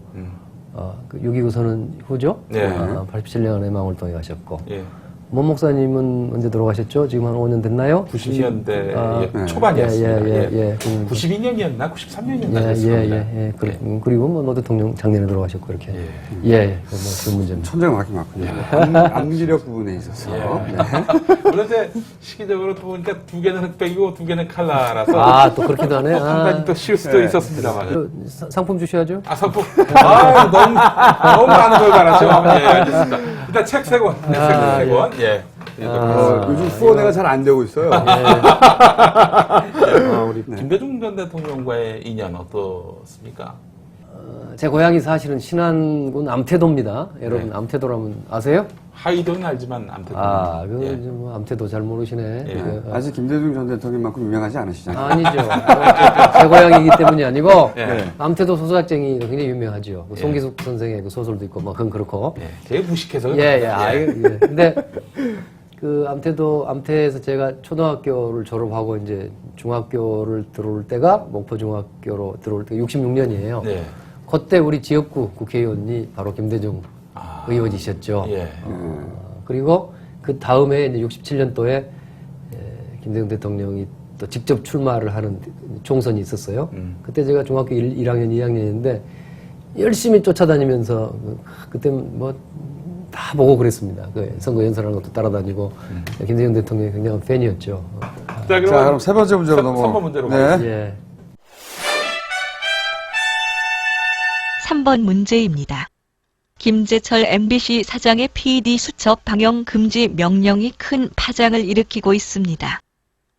그 6.29 선언 후죠. 네. 87년에 망월동에 가셨고. 예. 문 목사님은 언제 돌아가셨죠? 지금 한 5년 됐나요? 90년대 초반이었습니다. 예. 92년이었나? 93년이었나? 예. 그리고 뭐 노 대통령 작년에 돌아가셨고 이렇게. 예. 그 문제입니다. 천재가 맞긴 맞군요. 암기력 부분에 있어서. 네. 그런데 시기적으로 또 보니까 두 개는 흑백이고 두 개는 칼라라서 또 그렇게도 하네. 한 가지 또 쉴 수도 있었습니다만. 상품 주셔야죠. 상품. 너무 많은 걸 바라죠. 예, 알겠습니다. 일단 책 세 권. 세 권. 예. 요즘 후원회가 잘 안 되고 있어요. 우리 김대중 전 대통령과의 인연 어떻습니까? 제 고향이 사실은 신안군 암태도입니다. 여러분 암태도라면 아세요? 하이도는 알지만 암태도. 그 뭐 암태도 잘 모르시네. 그, 아직 김대중 전 대통령만큼 유명하지 않으시잖아요. 아니죠. 제 고향이기 때문이 아니고 예. 암태도 소설학쟁이 굉장히 유명하죠. 그 송기숙 선생의 그 소설도 있고 뭐 그건 그렇고. 예, 되게 무식해서. 근데 그 암태에서 제가 초등학교를 졸업하고 이제 중학교를 들어올 때가 목포 중학교로 들어올 때 66년이에요. 네. 그때 우리 지역구 국회의원이 바로 김대중 의원이셨죠. 예. 그리고 그 다음에 이제 67년도에 김대중 대통령이 또 직접 출마를 하는 총선이 있었어요. 그때 제가 중학교 1학년, 2학년인데 열심히 쫓아다니면서 그때 뭐 다 보고 그랬습니다. 그 선거 연설하는 것도 따라다니고 김대중 대통령이 굉장한 팬이었죠. 자, 자, 그럼 세 번째 문제로 넘어. 3번 문제로 네. 가겠습니다. 예. 3번 문제입니다. 김재철 MBC 사장의 PD 수첩 방영 금지 명령이 큰 파장을 일으키고 있습니다.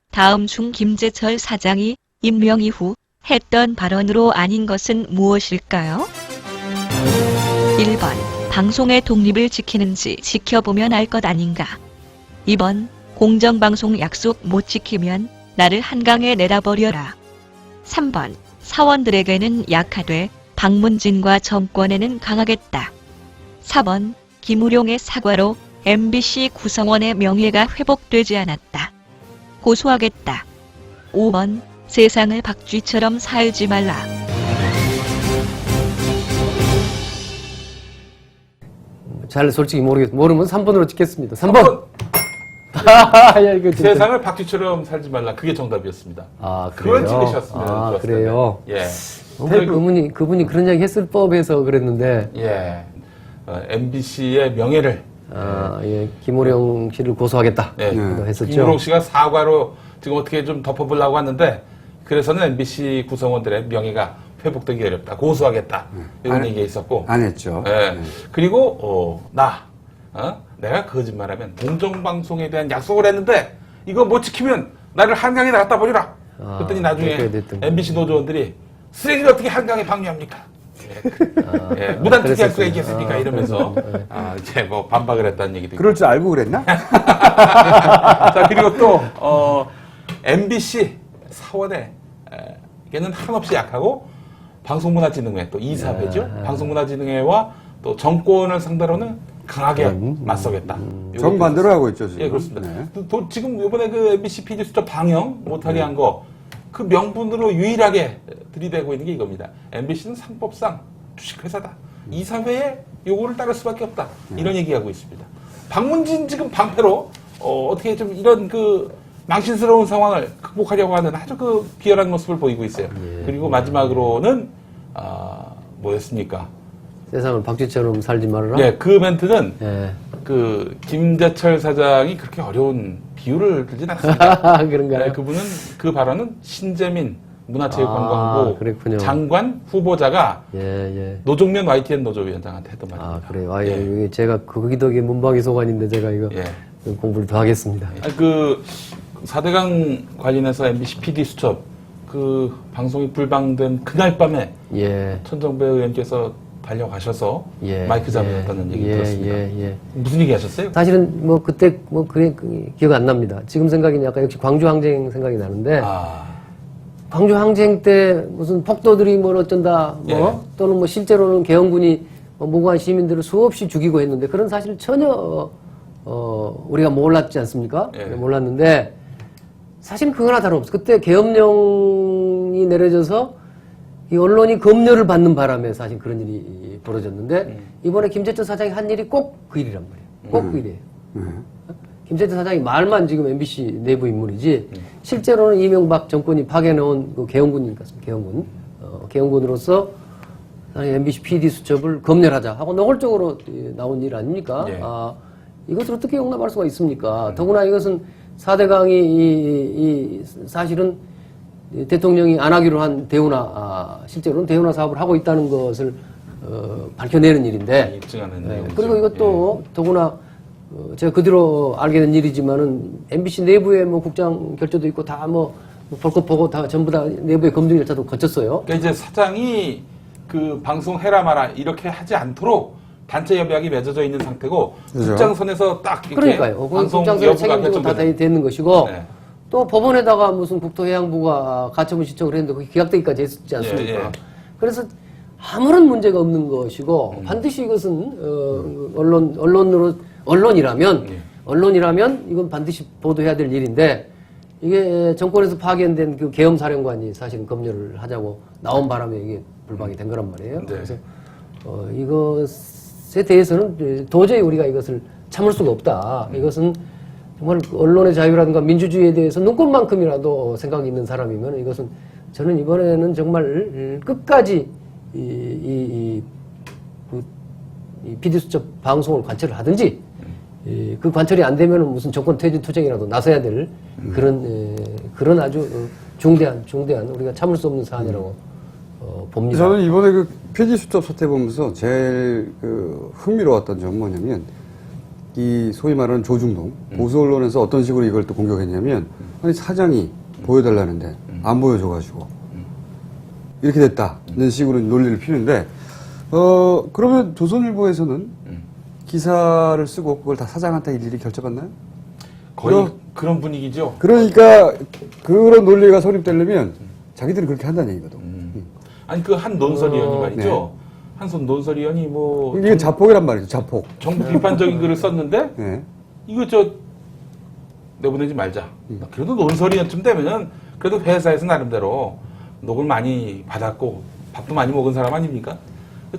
다음 중 김재철 사장이 임명 이후 했던 발언으로 아닌 것은 무엇일까요? 1번 방송의 독립을 지키는지 지켜보면 알 것 아닌가. 2번 공정방송 약속 못 지키면 나를 한강에 내다버려라. 3번 사원들에게는 약하되 박문진과 정권에는 강하겠다. 4번 김우룡의 사과로 MBC 구성원의 명예가 회복되지 않았다. 고소하겠다. 5번 세상을 박쥐처럼 살지 말라. 잘 솔직히 모르면 3번으로 찍겠습니다. 3번! 야, 이거 진짜. 세상을 박쥐처럼 살지 말라. 그게 정답이었습니다. 그래요? 그걸 찍으셨으면 좋았을 그래요? 텐데. 예. 그분이 그런 이야기 했을 법해서 그랬는데. 예. MBC의 명예를. 김호령 씨를 고소하겠다. 예. 했었죠. 김우룡 씨가 사과로 지금 어떻게 좀 덮어보려고 하는데, 그래서는 MBC 구성원들의 명예가 회복되기 어렵다. 고소하겠다. 이런 얘기가 있었고. 안 했죠. 예. 그리고, 내가 거짓말하면 공정방송에 대한 약속을 했는데, 이거 못 지키면 나를 한강에 나갔다 버리라. 그랬더니 나중에 그렇게 됐던 MBC 노조원들이 쓰레기를 어떻게 한강에 방류합니까? 무단투기할 수가 있겠습니까? 이러면서, 이제 뭐 반박을 했다는 얘기도 있고. 그럴 줄 알고 그랬나? 자, 그리고 또, MBC 사원에게는 한없이 약하고, 방송문화진흥회 또 이사회죠. 방송문화진흥회와 또 정권을 상대로는 강하게 맞서겠다. 정반대로 하고 있죠, 지금. 예, 그렇습니다. 네. 지금 이번에 그 MBC PD 수첩 방영 못하게 한 거, 그 명분으로 유일하게 들이대고 있는 게 이겁니다. MBC는 상법상 주식회사다. 이사회의 요구를 따를 수밖에 없다. 이런 얘기하고 있습니다. 박문진 지금 방패로, 어떻게 좀 이런 그 망신스러운 상황을 극복하려고 하는 아주 그 비열한 모습을 보이고 있어요. 그리고 마지막으로는, 뭐였습니까? 세상을 박쥐처럼 살지 말아라. 예, 그 멘트는 예. 그 김재철 사장이 그렇게 어려운 비유를 들진 않습니다. 그런가요? 네, 그분은 그 발언은 신재민 문화체육관광부 그랬군요. 장관 후보자가 예. 노종면 YTN 노조위원장한테 했던 말입니다. 그래요. 예. 이게 제가 거기 덕에 문방위 소관인데 제가 이거 예. 공부를 더 하겠습니다. 그 4대강 관련해서 MBC PD 수첩 그 방송이 불방된 그날 밤에 예. 천정배 의원께서 달려가셔서 마이크 잡으셨다는 얘기 들었습니다. 무슨 얘기 하셨어요? 사실은 뭐 그때 뭐 그게 기억 안 납니다. 지금 생각이 약간 역시 광주 항쟁 생각이 나는데 광주 항쟁 때 무슨 폭도들이 뭘 어쩐다 또는 뭐 실제로는 개헌군이 무고한 시민들을 수없이 죽이고 했는데 그런 사실 전혀 우리가 몰랐지 않습니까? 몰랐는데 사실 그거나 다름없어. 그때 계엄령이 내려져서 이 언론이 검열을 받는 바람에 사실 그런 일이 벌어졌는데 이번에 김재철 사장이 한 일이 꼭 그 일이란 말이에요. 꼭 그 일이에요. 김재철 사장이 말만 지금 MBC 내부 인물이지 실제로는 이명박 정권이 파견해온 그 계엄군이니까 계엄군. 계엄군으로서 MBC PD 수첩을 검열하자 하고 노골적으로 나온 일 아닙니까? 이것을 어떻게 용납할 수가 있습니까? 더구나 이것은 4대강이 사실은 대통령이 안 하기로 한 대운하, 실제로는 대운하 사업을 하고 있다는 것을 밝혀내는 일인데, 그리고 이것도 더구나 제가 그 뒤로 알게 된 일이지만은 MBC 내부에 뭐 국장 결재도 있고 다 뭐 볼 것 보고 다 전부 다 내부의 검증 절차도 거쳤어요. 그러니까 이제 사장이 그 방송 해라 마라 이렇게 하지 않도록 단체 협약이 맺어져 있는 상태고 그죠. 국장선에서 딱 이렇게 그러니까요. 방송 국장선의 여부가 책임도 다 결정되는. 되는 것이고 네. 또 법원에다가 무슨 국토해양부가 가처분 신청을 했는데 그게 기각되기까지 했었지 않습니까? 예, 예. 그래서 아무런 문제가 없는 것이고 반드시 이것은 언론이라면 예. 언론이라면 이건 반드시 보도해야 될 일인데 이게 정권에서 파견된 그 계엄사령관이 사실은 검열을 하자고 나온 바람에 이게 불방이 된 거란 말이에요. 네. 그래서 이것에 대해서는 도저히 우리가 이것을 참을 수가 없다. 이것은 정말 언론의 자유라든가 민주주의에 대해서 눈꽃만큼이라도 생각이 있는 사람이면 이것은 저는 이번에는 정말 끝까지 이 비디수첩 방송을 관철을 하든지 그 관철이 안 되면 무슨 정권 퇴진 투쟁이라도 나서야 될 그런 아주 중대한 우리가 참을 수 없는 사안이라고 봅니다. 저는 이번에 그 표지수첩 사태 보면서 제일 그 흥미로웠던 점은 뭐냐면 이 소위 말하는 조중동 보수 언론에서 어떤 식으로 이걸 또 공격했냐면 아니 사장이 보여달라는데 안 보여줘가지고 이렇게 됐다는 식으로 논리를 피는데 그러면 조선일보에서는 기사를 쓰고 그걸 다 사장한테 일일이 결제받나요? 거의 그런 분위기죠. 그러니까 그런 논리가 성립되려면 자기들이 그렇게 한다는 얘기거든. 아니 그 한 논설위원이 말이죠. 한손 논설위원이 뭐 이게 자폭이란 말이죠. 자폭. 정부 비판적인 글을 썼는데 네. 이거 저 내보내지 말자. 그래도 논설위원쯤 되면은 그래도 회사에서 나름대로 녹을 많이 받았고 밥도 많이 먹은 사람 아닙니까?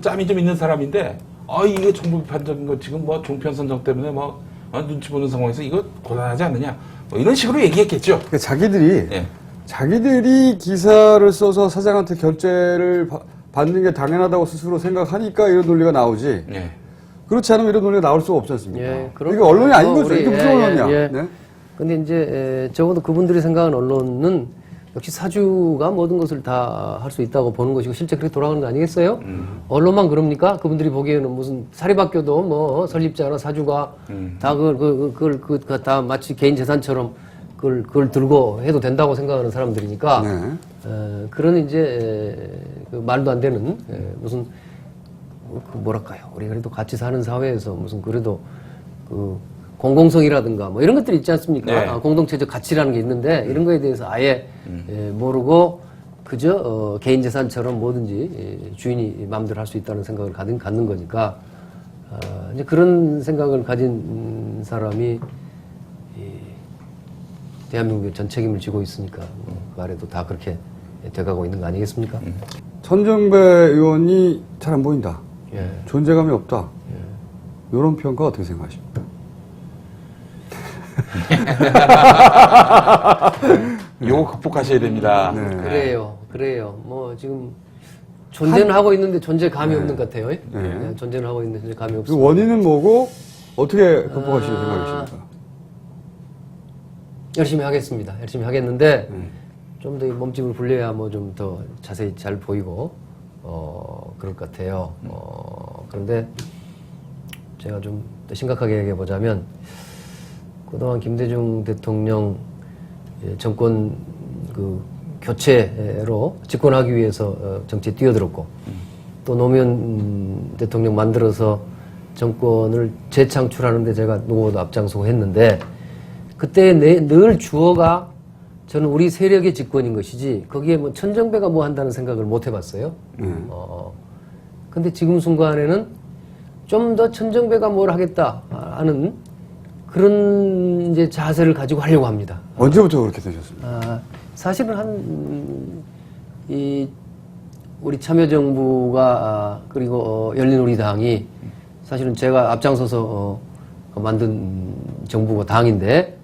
짬이 좀 있는 사람인데 이게 정부 비판적인 거 지금 뭐 종편 선정 때문에 뭐 눈치 보는 상황에서 이거 곤란하지 않느냐 뭐 이런 식으로 얘기했겠죠. 그러니까 자기들이 예. 자기들이 기사를 써서 사장한테 결제를 받는 게 당연하다고 스스로 생각하니까 이런 논리가 나오지. 예. 그렇지 않으면 이런 논리가 나올 수가 없지 않습니까? 예, 이게 언론이 아닌 거죠. 우리, 이게 무슨 언론이야. 예. 네? 근데 이제 적어도 그분들이 생각하는 언론은 역시 사주가 모든 것을 다 할 수 있다고 보는 것이고 실제 그렇게 돌아가는 거 아니겠어요? 언론만 그럽니까? 그분들이 보기에는 무슨 사립학교도 뭐 설립자나 사주가 다 그걸 다 마치 개인 재산처럼 그걸 들고 해도 된다고 생각하는 사람들이니까 네. 그런 이제 그 말도 안 되는 무슨 그 뭐랄까요? 우리 그래도 같이 사는 사회에서 무슨 그래도 그 공공성이라든가 뭐 이런 것들이 있지 않습니까? 네. 공동체적 가치라는 게 있는데 이런 거에 대해서 아예 모르고 그저 개인 재산처럼 뭐든지 주인이 마음대로 할 수 있다는 생각을 갖는 거니까 이제 그런 생각을 가진 사람이 대한민국의 전 책임을 지고 있으니까 그 아래도 다 그렇게 돼가고 있는 거 아니겠습니까? 천정배 의원이 잘 안 보인다. 예. 존재감이 없다. 이런 평가 어떻게 생각하십니까? 요거 극복하셔야 됩니다. 그래요. 뭐 지금 존재는 하고 있는데 존재감이 없는 것 같아요. 네, 존재는 하고 있는데 존재감이 그 없습니다. 원인은 뭐고 어떻게 극복하실 생각이십니까? 열심히 하겠습니다. 열심히 하겠는데 좀 더 몸집을 불려야 뭐 좀 더 자세히 잘 보이고 그럴 것 같아요. 그런데 제가 좀 더 심각하게 얘기해 보자면 그동안 김대중 대통령 정권 그 교체로 집권하기 위해서 정치에 뛰어들었고 또 노무현 대통령 만들어서 정권을 재창출하는데 제가 누구보다 앞장서고 했는데 그때 늘 주어가 저는 우리 세력의 집권인 것이지 거기에 뭐 천정배가 뭐 한다는 생각을 못 해봤어요. 근데 지금 순간에는 좀 더 천정배가 뭘 하겠다 하는 그런 이제 자세를 가지고 하려고 합니다. 언제부터 그렇게 되셨습니까? 사실은 우리 참여정부가 그리고 열린우리당이 사실은 제가 앞장서서 만든 정부가 당인데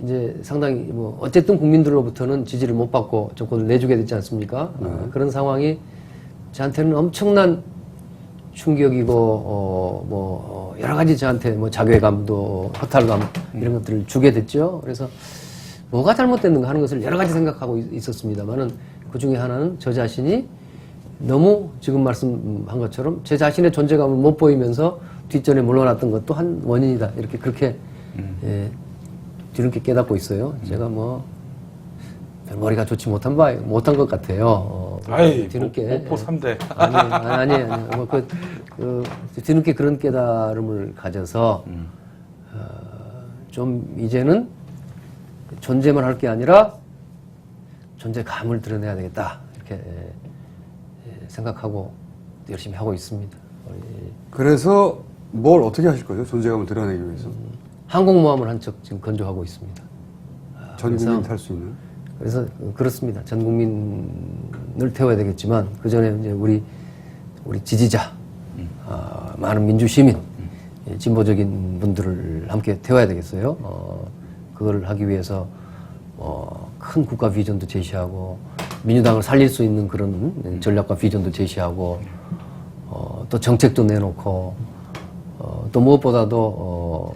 이제 상당히 뭐 어쨌든 국민들로부터는 지지를 못 받고 정권을 내주게 됐지 않습니까? 그런 상황이 저한테는 엄청난 충격이고 뭐 여러 가지 저한테 뭐 자괴감도 허탈감 이런 것들을 주게 됐죠. 그래서 뭐가 잘못됐는가 하는 것을 여러 가지 생각하고 있었습니다만은 그 중에 하나는 저 자신이 너무 지금 말씀한 것처럼 제 자신의 존재감을 못 보이면서 뒷전에 물러났던 것도 한 원인이다. 이렇게 그렇게 뒤늦게 깨닫고 있어요. 제가 뭐 머리가 좋지 못한 것 같아요. 아이, 뒤늦게. 목포 3대. 아니. 뒤늦게 그런 깨달음을 가져서, 좀 이제는 존재만 할 게 아니라 존재감을 드러내야 되겠다. 이렇게 생각하고 열심히 하고 있습니다. 그래서 뭘 어떻게 하실 거죠? 존재감을 드러내기 위해서. 항공모함을 한 척 지금 건조하고 있습니다. 전 국민 그래서- 탈 수 있는. 그래서 그렇습니다. 전 국민을 태워야 되겠지만 그 전에 이제 우리 지지자, 많은 민주 시민, 진보적인 분들을 함께 태워야 되겠어요. 그걸 하기 위해서 큰 국가 비전도 제시하고 민주당을 살릴 수 있는 그런 전략과 비전도 제시하고 또 정책도 내놓고 또 무엇보다도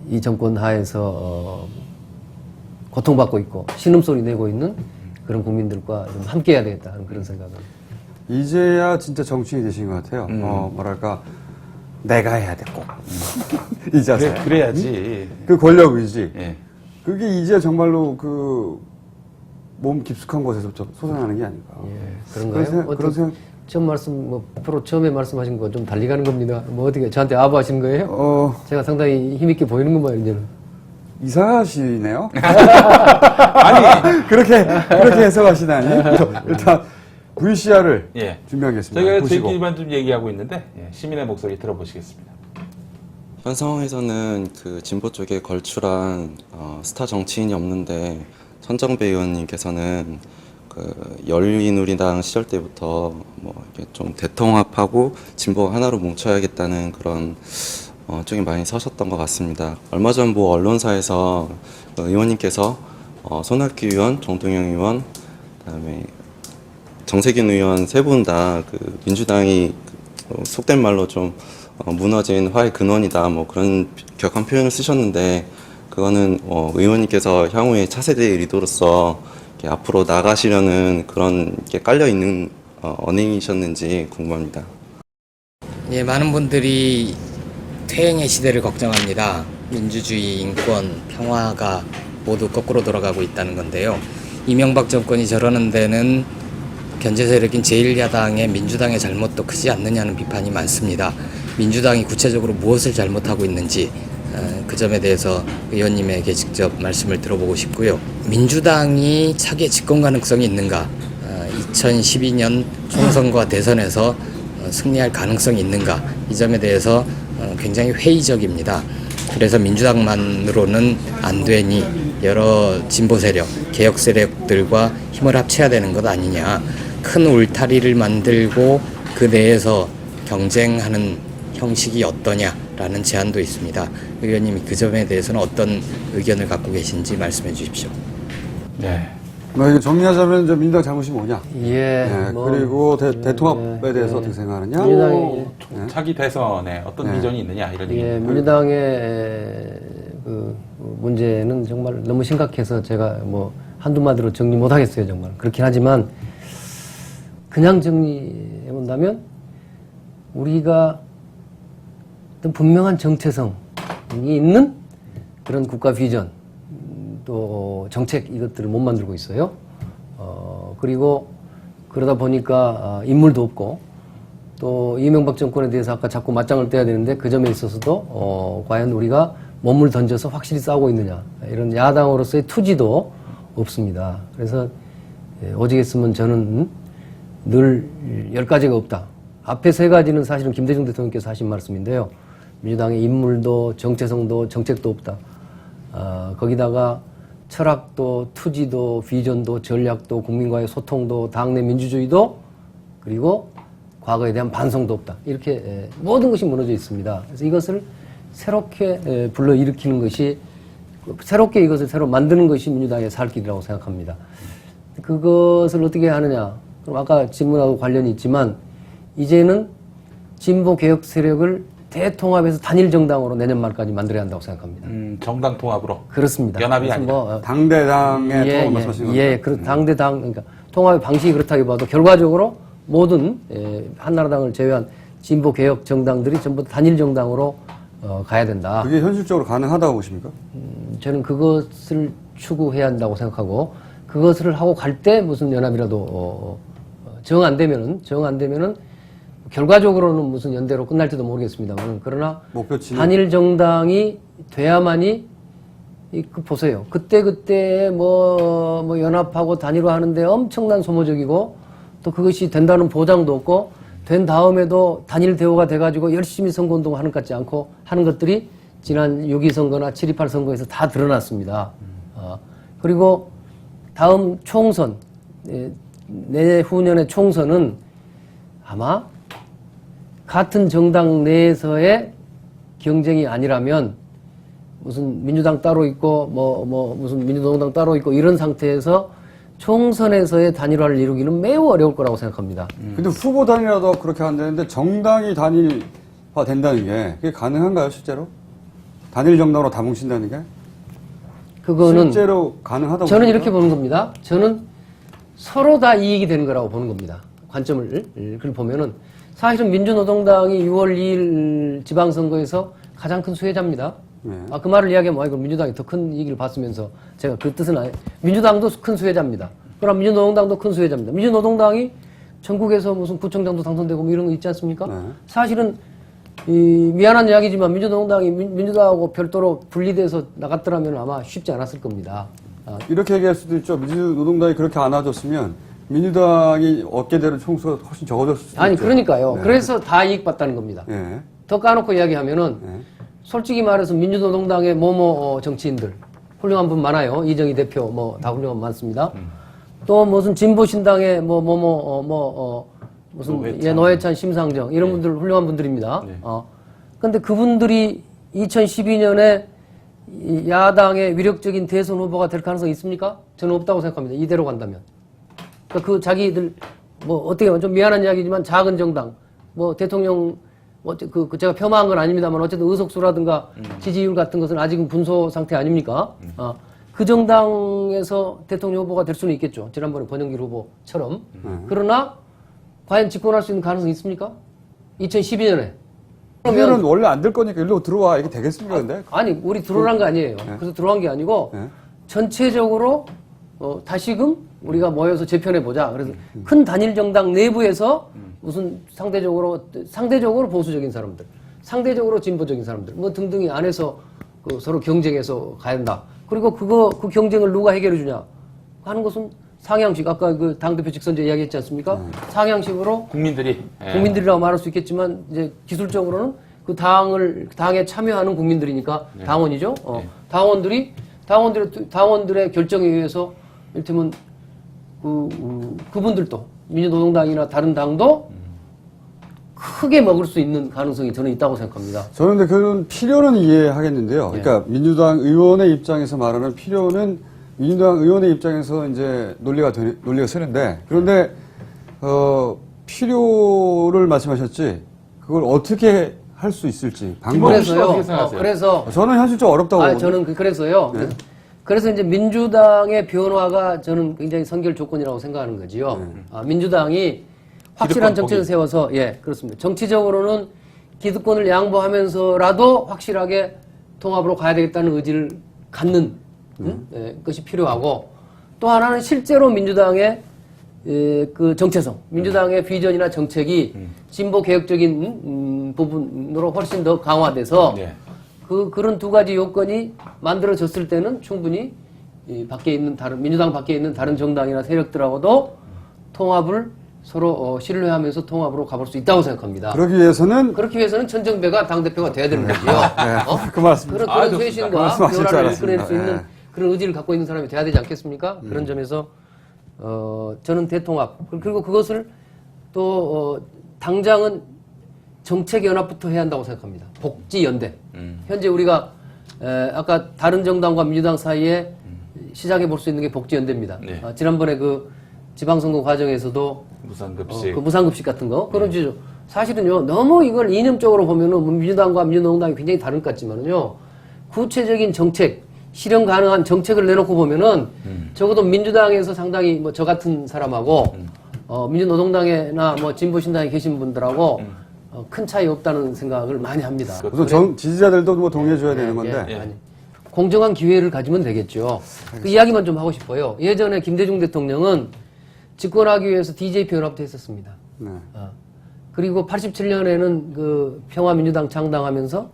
이 정권 하에서 고통받고 있고 신음소리 내고 있는 그런 국민들과 좀 함께 해야 되겠다 하는 그런 생각을. 이제야 진짜 정치인이 되신 것 같아요. 뭐랄까, 내가 해야 돼, 꼭. 이 자세. 그래야지. 그 권력 의지. 예. 그게 이제 정말로 몸 깊숙한 곳에서부터 솟아나는 게 아닌가. 그런가요? 그런 생각. 처음 프로 처음에 말씀하신 거 좀 달리 가는 겁니다. 뭐 어떻게 저한테 아부하시는 거예요? 제가 상당히 힘있게 보이는 것만 이제는. 이상하시네요? 아니, 그렇게 해석하시다니. 일단, VCR을 예. 준비하겠습니다. 저희가 보시고. 저희끼리만 좀 얘기하고 있는데 시민의 목소리 들어보시겠습니다. 현 상황에서는 그 진보 쪽에 걸출한 스타 정치인이 없는데 천정배 의원님께서는 그 열린우리당 시절 때부터 뭐 이렇게 좀 대통합하고 진보 하나로 뭉쳐야겠다는 그런 쪽에 많이 서셨던 것 같습니다. 얼마 전 뭐 언론사에서 의원님께서 손학규 의원, 정동영 의원, 그다음에 정세균 의원 세 분 다 그 민주당이 속된 말로 좀 무너진 화의 근원이다 뭐 그런 격한 표현을 쓰셨는데 그거는 의원님께서 향후에 차세대의 리더로서 이렇게 앞으로 나가시려는 그런 게 깔려 있는 언행이셨는지 궁금합니다. 예, 많은 분들이 퇴행의 시대를 걱정합니다. 민주주의, 인권, 평화가 모두 거꾸로 돌아가고 있다는 건데요. 이명박 정권이 저러는 데는 견제 세력인 제1야당의 민주당의 잘못도 크지 않느냐는 비판이 많습니다. 민주당이 구체적으로 무엇을 잘못하고 있는지 그 점에 대해서 의원님에게 직접 말씀을 들어보고 싶고요. 민주당이 차기의 집권 가능성이 있는가? 2012년 총선과 대선에서 승리할 가능성이 있는가? 이 점에 대해서 굉장히 회의적입니다. 그래서 민주당만으로는 안 되니 여러 진보 세력, 개혁 세력들과 힘을 합쳐야 되는 것 아니냐. 큰 울타리를 만들고 그 내에서 경쟁하는 형식이 어떠냐라는 제안도 있습니다. 의원님이 그 점에 대해서는 어떤 의견을 갖고 계신지 말씀해 주십시오. 네. 이거 정리하자면 이제 민주당 잘못이 뭐냐? 예. 그리고 대통합에 대해서 어떻게 생각하느냐? 민주당이 차기 대선에 어떤 비전이 있느냐 이런 얘기. 민주당의 그 문제는 정말 너무 심각해서 제가 뭐 한두 마디로 정리 못 하겠어요, 정말. 그렇긴 하지만 그냥 정리해 본다면 우리가 어떤 분명한 정체성이 있는 그런 국가 비전 또 정책 이것들을 못 만들고 있어요. 그리고 그러다 보니까 인물도 없고 또 이명박 정권에 대해서 아까 자꾸 맞짱을 떼야 되는데 그 점에 있어서도 과연 우리가 몸을 던져서 확실히 싸우고 있느냐 이런 야당으로서의 투지도 없습니다. 그래서 오직했으면 저는 늘 10가지가 없다. 앞에 3가지는 사실은 김대중 대통령께서 하신 말씀인데요. 민주당의 인물도 정체성도 정책도 없다. 거기다가 철학도 투지도 비전도 전략도 국민과의 소통도 당내 민주주의도 그리고 과거에 대한 반성도 없다. 이렇게 모든 것이 무너져 있습니다. 그래서 이것을 새롭게 불러일으키는 것이 새롭게 이것을 새로 만드는 것이 민주당의 살 길이라고 생각합니다. 그것을 어떻게 하느냐. 그럼 아까 질문하고 관련이 있지만 이제는 진보 개혁 세력을 대통합해서 단일 정당으로 내년 말까지 만들어야 한다고 생각합니다. 정당 통합으로. 그렇습니다. 연합이 아니라. 당대당의 통합 말씀하시는 거죠? 당대당, 그러니까 통합의 방식이 그렇다기보다도 결과적으로 모든 한나라당을 제외한 진보 개혁 정당들이 전부 단일 정당으로 가야 된다. 그게 현실적으로 가능하다고 보십니까? 저는 그것을 추구해야 한다고 생각하고 그것을 하고 갈 때 무슨 연합이라도 정 안 되면은 결과적으로는 무슨 연대로 끝날지도 모르겠습니다만 그러나 목표치는 단일 정당이 돼야만이 그 보세요. 그때 뭐 연합하고 단일화하는데 엄청난 소모적이고 또 그것이 된다는 보장도 없고 된 다음에도 단일 대우가 돼가지고 열심히 선거운동 하는 것 같지 않고 하는 것들이 지난 6.2 선거나 7.28 선거에서 다 드러났습니다. 그리고 다음 총선, 내후년의 총선은 아마 같은 정당 내에서의 경쟁이 아니라면 무슨 민주당 따로 있고 무슨 민주노동당 따로 있고 이런 상태에서 총선에서의 단일화를 이루기는 매우 어려울 거라고 생각합니다. 근데 후보 단일화도 그렇게 안 되는데 정당이 단일화 된다는 게 그게 가능한가요, 실제로? 단일 정당으로 다 뭉친다는 게? 그거는 실제로 가능하다고 저는 보십니까? 이렇게 보는 겁니다. 저는 서로 다 이익이 되는 거라고 보는 겁니다. 관점을 그걸 보면은 사실은 민주노동당이 6월 2일 지방선거에서 가장 큰 수혜자입니다. 네. 그 말을 이야기하면 그럼 민주당이 더 큰 이익을 봤으면서 제가 그 뜻은 아니 민주당도 큰 수혜자입니다. 그럼 민주노동당도 큰 수혜자입니다. 민주노동당이 전국에서 무슨 구청장도 당선되고 뭐 이런 거 있지 않습니까? 네. 사실은 미안한 이야기지만 민주노동당이 민주당하고 별도로 분리돼서 나갔더라면 아마 쉽지 않았을 겁니다. 이렇게 얘기할 수도 있죠. 민주노동당이 그렇게 안아줬으면 민주당이 얻게 되는 총수가 훨씬 적어졌을 수도 있죠. 아니 그러니까요. 네. 그래서 다 이익 봤다는 겁니다. 예. 더 까놓고 이야기하면은 네. 솔직히 말해서 민주노동당의 정치인들 훌륭한 분 많아요. 이정희 대표 다 훌륭한 분 많습니다. 또 무슨 진보신당의 무슨 노회찬, 심상정 이런 분들 훌륭한 분들입니다. 근데 그분들이 2012년에 야당의 위력적인 대선 후보가 될 가능성이 있습니까? 저는 없다고 생각합니다. 이대로 간다면. 그러니까 그 자기들 어떻게 보면 좀 미안한 이야기지만 작은 정당 대통령 제가 폄하한 건 아닙니다만 어쨌든 의석수라든가 지지율 같은 것은 아직은 분소 상태 아닙니까? 그 정당에서 대통령 후보가 될 수는 있겠죠. 지난번에 권영길 후보처럼. 그러나 과연 집권할 수 있는 가능성이 있습니까? 2012년에. 그러면 원래 안 될 거니까 일로 들어와 이게 되겠습니까 근데? 아니 우리 들어간 거 아니에요. 그래서 들어간 게 아니고 전체적으로 다시금 우리가 모여서 재편해 보자. 그래서 큰 단일 정당 내부에서 무슨 상대적으로 보수적인 사람들, 상대적으로 진보적인 사람들, 등등이 안에서 서로 경쟁해서 가야 한다. 그리고 그 경쟁을 누가 해결해 주냐 하는 것은 상향식, 아까 그 당대표 직선제 이야기했지 않습니까? 상향식으로 국민들이라고 말할 수 있겠지만 이제 기술적으로는 그 당에 참여하는 국민들이니까 당원이죠. 당원들의 결정에 의해서 이를테면 그분들도 민주노동당이나 다른 당도 크게 먹을 수 있는 가능성이 저는 있다고 생각합니다. 저는 근데 그런 필요는 이해하겠는데요. 그러니까 민주당 의원의 입장에서 말하는 필요는 민주당 의원의 입장에서 이제 논리가 서는데 그런데 필요를 말씀하셨지 그걸 어떻게 할 수 있을지 방법. 그래서 저는 현실적으로 어렵다고 보거든요. 저는 그래서요. 네. 그래서 이제 민주당의 변화가 저는 굉장히 선결 조건이라고 생각하는 거지요. 민주당이 확실한 정책을 세워서 그렇습니다. 정치적으로는 기득권을 양보하면서라도 확실하게 통합으로 가야 되겠다는 의지를 갖는 것이 필요하고 또 하나는 실제로 민주당의 그 정체성, 민주당의 비전이나 정책이 진보 개혁적인 부분으로 훨씬 더 강화돼서 그런 두 가지 요건이 만들어졌을 때는 충분히 민주당 밖에 있는 다른 정당이나 세력들하고도 통합을 서로 신뢰하면서 통합으로 가볼 수 있다고 생각합니다. 그러기 위해서는 천정배가 당대표가 돼야 되는 거죠. 그 말씀. 그런 쇄신과 말씀하실 줄 변화를 알았습니다. 이끌어낼 수 있는 그런 의지를 갖고 있는 사람이 돼야 되지 않겠습니까? 그런 점에서 저는 대통합 그리고 그것을 또 당장은 정책연합부터 해야 한다고 생각합니다. 복지연대. 현재 우리가 아까 다른 정당과 민주당 사이에 시작해 볼 수 있는 게 복지연대입니다. 지난번에 그 지방선거 과정에서도 무상급식, 무상급식 같은 거 그런 주죠. 사실은요 너무 이걸 이념적으로 보면은 민주당과 민주노동당이 굉장히 다른 것 같지만은요 구체적인 정책 실현 가능한 정책을 내놓고 보면은 적어도 민주당에서 상당히 저 같은 사람하고 민주노동당이나 진보신당에 계신 분들하고 큰 차이 없다는 생각을 많이 합니다. 우선 지지자들도 동의해줘야 되는 건데. 공정한 기회를 가지면 되겠죠. 그 이야기만 좀 하고 싶어요. 예전에 김대중 대통령은 집권하기 위해서 DJP 연합도 했었습니다. 네. 그리고 87년에는 그 평화민주당 창당하면서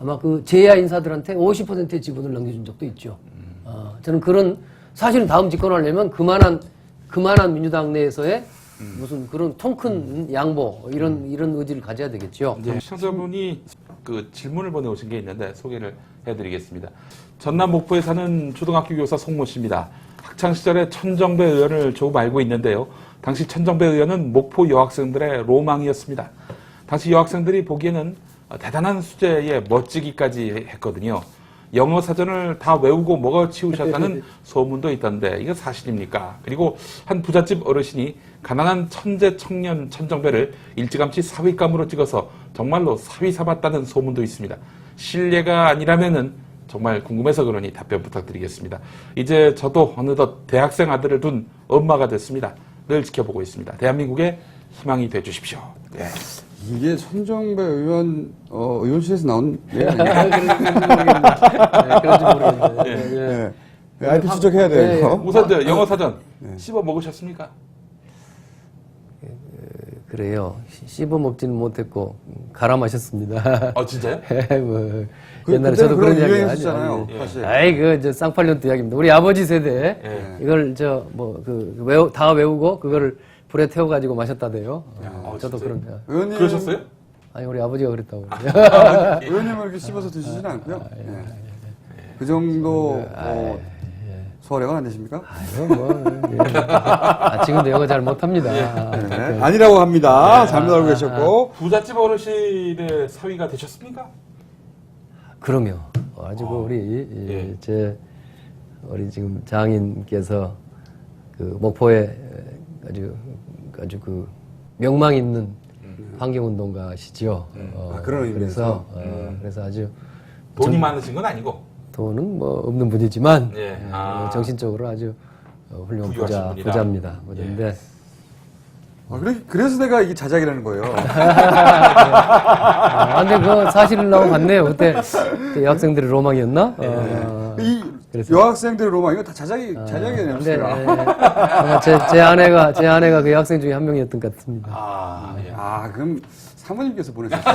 아마 그 재야 인사들한테 50%의 지분을 넘겨준 적도 있죠. 저는 그런, 사실은 다음 집권하려면 그만한 민주당 내에서의 무슨 그런 통 큰 양보, 이런 의지를 가져야 되겠죠. 이제 시청자분이 그 질문을 보내오신 게 있는데 소개를 해드리겠습니다. 전남 목포에 사는 초등학교 교사 송모 씨입니다. 학창 시절에 천정배 의원을 조금 알고 있는데요. 당시 천정배 의원은 목포 여학생들의 로망이었습니다. 당시 여학생들이 보기에는 대단한 수재에 멋지기까지 했거든요. 영어 사전을 다 외우고 먹어 치우셨다는 소문도 있던데 이거 사실입니까? 그리고 한 부잣집 어르신이 가난한 천재 청년 천정배를 일찌감치 사위감으로 찍어서 정말로 사위 삼았다는 소문도 있습니다. 실례가 아니라면은 정말 궁금해서 그러니 답변 부탁드리겠습니다. 이제 저도 어느덧 대학생 아들을 둔 엄마가 됐습니다. 늘 지켜보고 있습니다. 대한민국의 희망이 돼주십시오. 네. 이게 천정배 의원 의원실에서 나온 얘기 아니에요? 그런지 모르겠는데. 네. IP 추적해야 돼요. 우선 저 영어 사전 씹어 먹으셨습니까? 그래요. 씹어 먹지는 못했고 갈아 마셨습니다. 아 진짜요? 뭐, 옛날에 저도 그런 이야기 유행했었잖아요. 예. 사실. 아이 그 쌍팔년도 이야기입니다. 우리 아버지 세대 예. 이걸 다 외우고 그거를 불에 태워 가지고 마셨다대요. 저도 진짜요? 그런. 의원님 그러셨어요? 아니 우리 아버지가 그랬다고. 의원님은 이렇게 씹어서 드시지는 않고요. 네. 그 정도 소화력은 안 되십니까? 지금도 영어 잘 못합니다. 네. 아니라고 합니다. 잘못 알고 계셨고. 부잣집 어르신의 사위가 되셨습니까? 그럼요. 아주 우리 지금 장인께서 그 목포에 아주 그 명망 있는 환경운동가시죠. 그런 의미에서. 그래서 아주 돈이 많으신 건 아니고. 돈은 뭐 없는 분이지만 예. 정신적으로 아주 훌륭한 부유하신 분이다. 부자입니다. 부자인데 그래서 내가 이게 자작이라는 거예요. 근데 그 사실이라고 같네요. 그때 여학생들의 로망이었나? 이 그래서. 여학생들의 로망 이거 다 자작이네요. 근데 아마 제 아내가 그 여학생 중에 한 명이었던 것 같습니다. 예. 그럼 사모님께서 보내셨어요.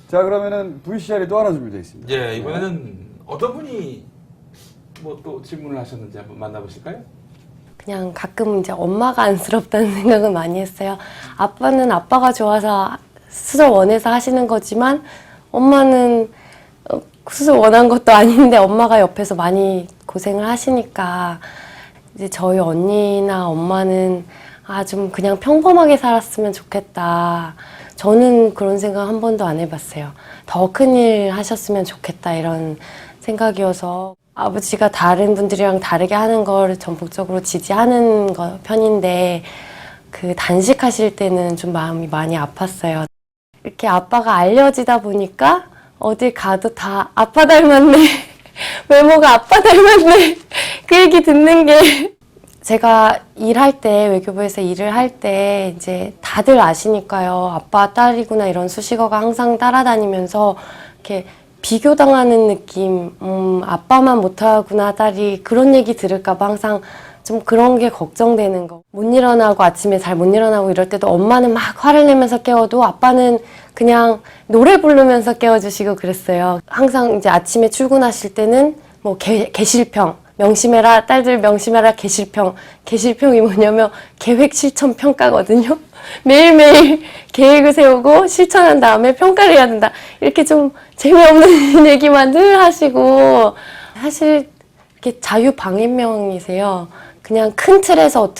자 그러면은 VCR이 또 하나 준비되어 있습니다. 예, 이번에는 어떤 분이 뭐 또 질문을 하셨는지 한번 만나보실까요? 그냥 가끔 이제 엄마가 안쓰럽다는 생각은 많이 했어요. 아빠는 아빠가 좋아서 수술 원해서 하시는 거지만 엄마는 수술 원한 것도 아닌데 엄마가 옆에서 많이 고생을 하시니까 이제 저희 언니나 엄마는 좀 그냥 평범하게 살았으면 좋겠다. 저는 그런 생각 한 번도 안 해봤어요. 더 큰일 하셨으면 좋겠다 이런 생각이어서 아버지가 다른 분들이랑 다르게 하는 걸 전폭적으로 지지하는 편인데 그 단식하실 때는 좀 마음이 많이 아팠어요. 이렇게 아빠가 알려지다 보니까 어딜 가도 다 아빠 닮았네. 외모가 아빠 닮았네. 그 얘기 듣는 게 제가 일할 때 외교부에서 일을 할 때 이제 다들 아시니까요. 아빠 딸이구나 이런 수식어가 항상 따라다니면서 이렇게 비교당하는 느낌, 아빠만 못하구나 딸이 그런 얘기 들을까봐 항상 좀 그런 게 걱정되는 거. 못 일어나고 아침에 잘 못 일어나고 이럴 때도 엄마는 막 화를 내면서 깨워도 아빠는 그냥 노래 부르면서 깨워주시고 그랬어요. 항상 이제 아침에 출근하실 때는 뭐 계실평, 명심해라 딸들 명심해라 계실평이 뭐냐면 계획 실천 평가거든요. 매일매일 계획을 세우고 실천한 다음에 평가를 해야 된다. 이렇게 좀 재미없는 얘기만 늘 하시고 사실 이렇게 자유방임명이세요. 그냥 큰 틀에서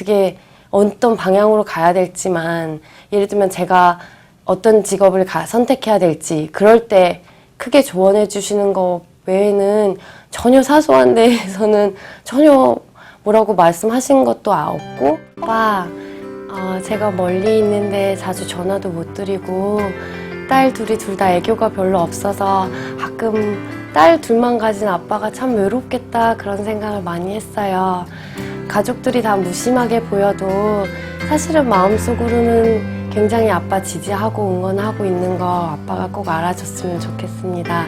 어떤 방향으로 가야 될지만 예를 들면 제가 어떤 직업을 선택해야 될지 그럴 때 크게 조언해 주시는 거 외에는 전혀 사소한 데에서는 전혀 뭐라고 말씀하신 것도 없고 오빠 제가 멀리 있는데 자주 전화도 못 드리고 딸 둘이 둘 다 애교가 별로 없어서 가끔 딸 둘만 가진 아빠가 참 외롭겠다 그런 생각을 많이 했어요. 가족들이 다 무심하게 보여도 사실은 마음속으로는 굉장히 아빠 지지하고 응원하고 있는 거 아빠가 꼭 알아줬으면 좋겠습니다.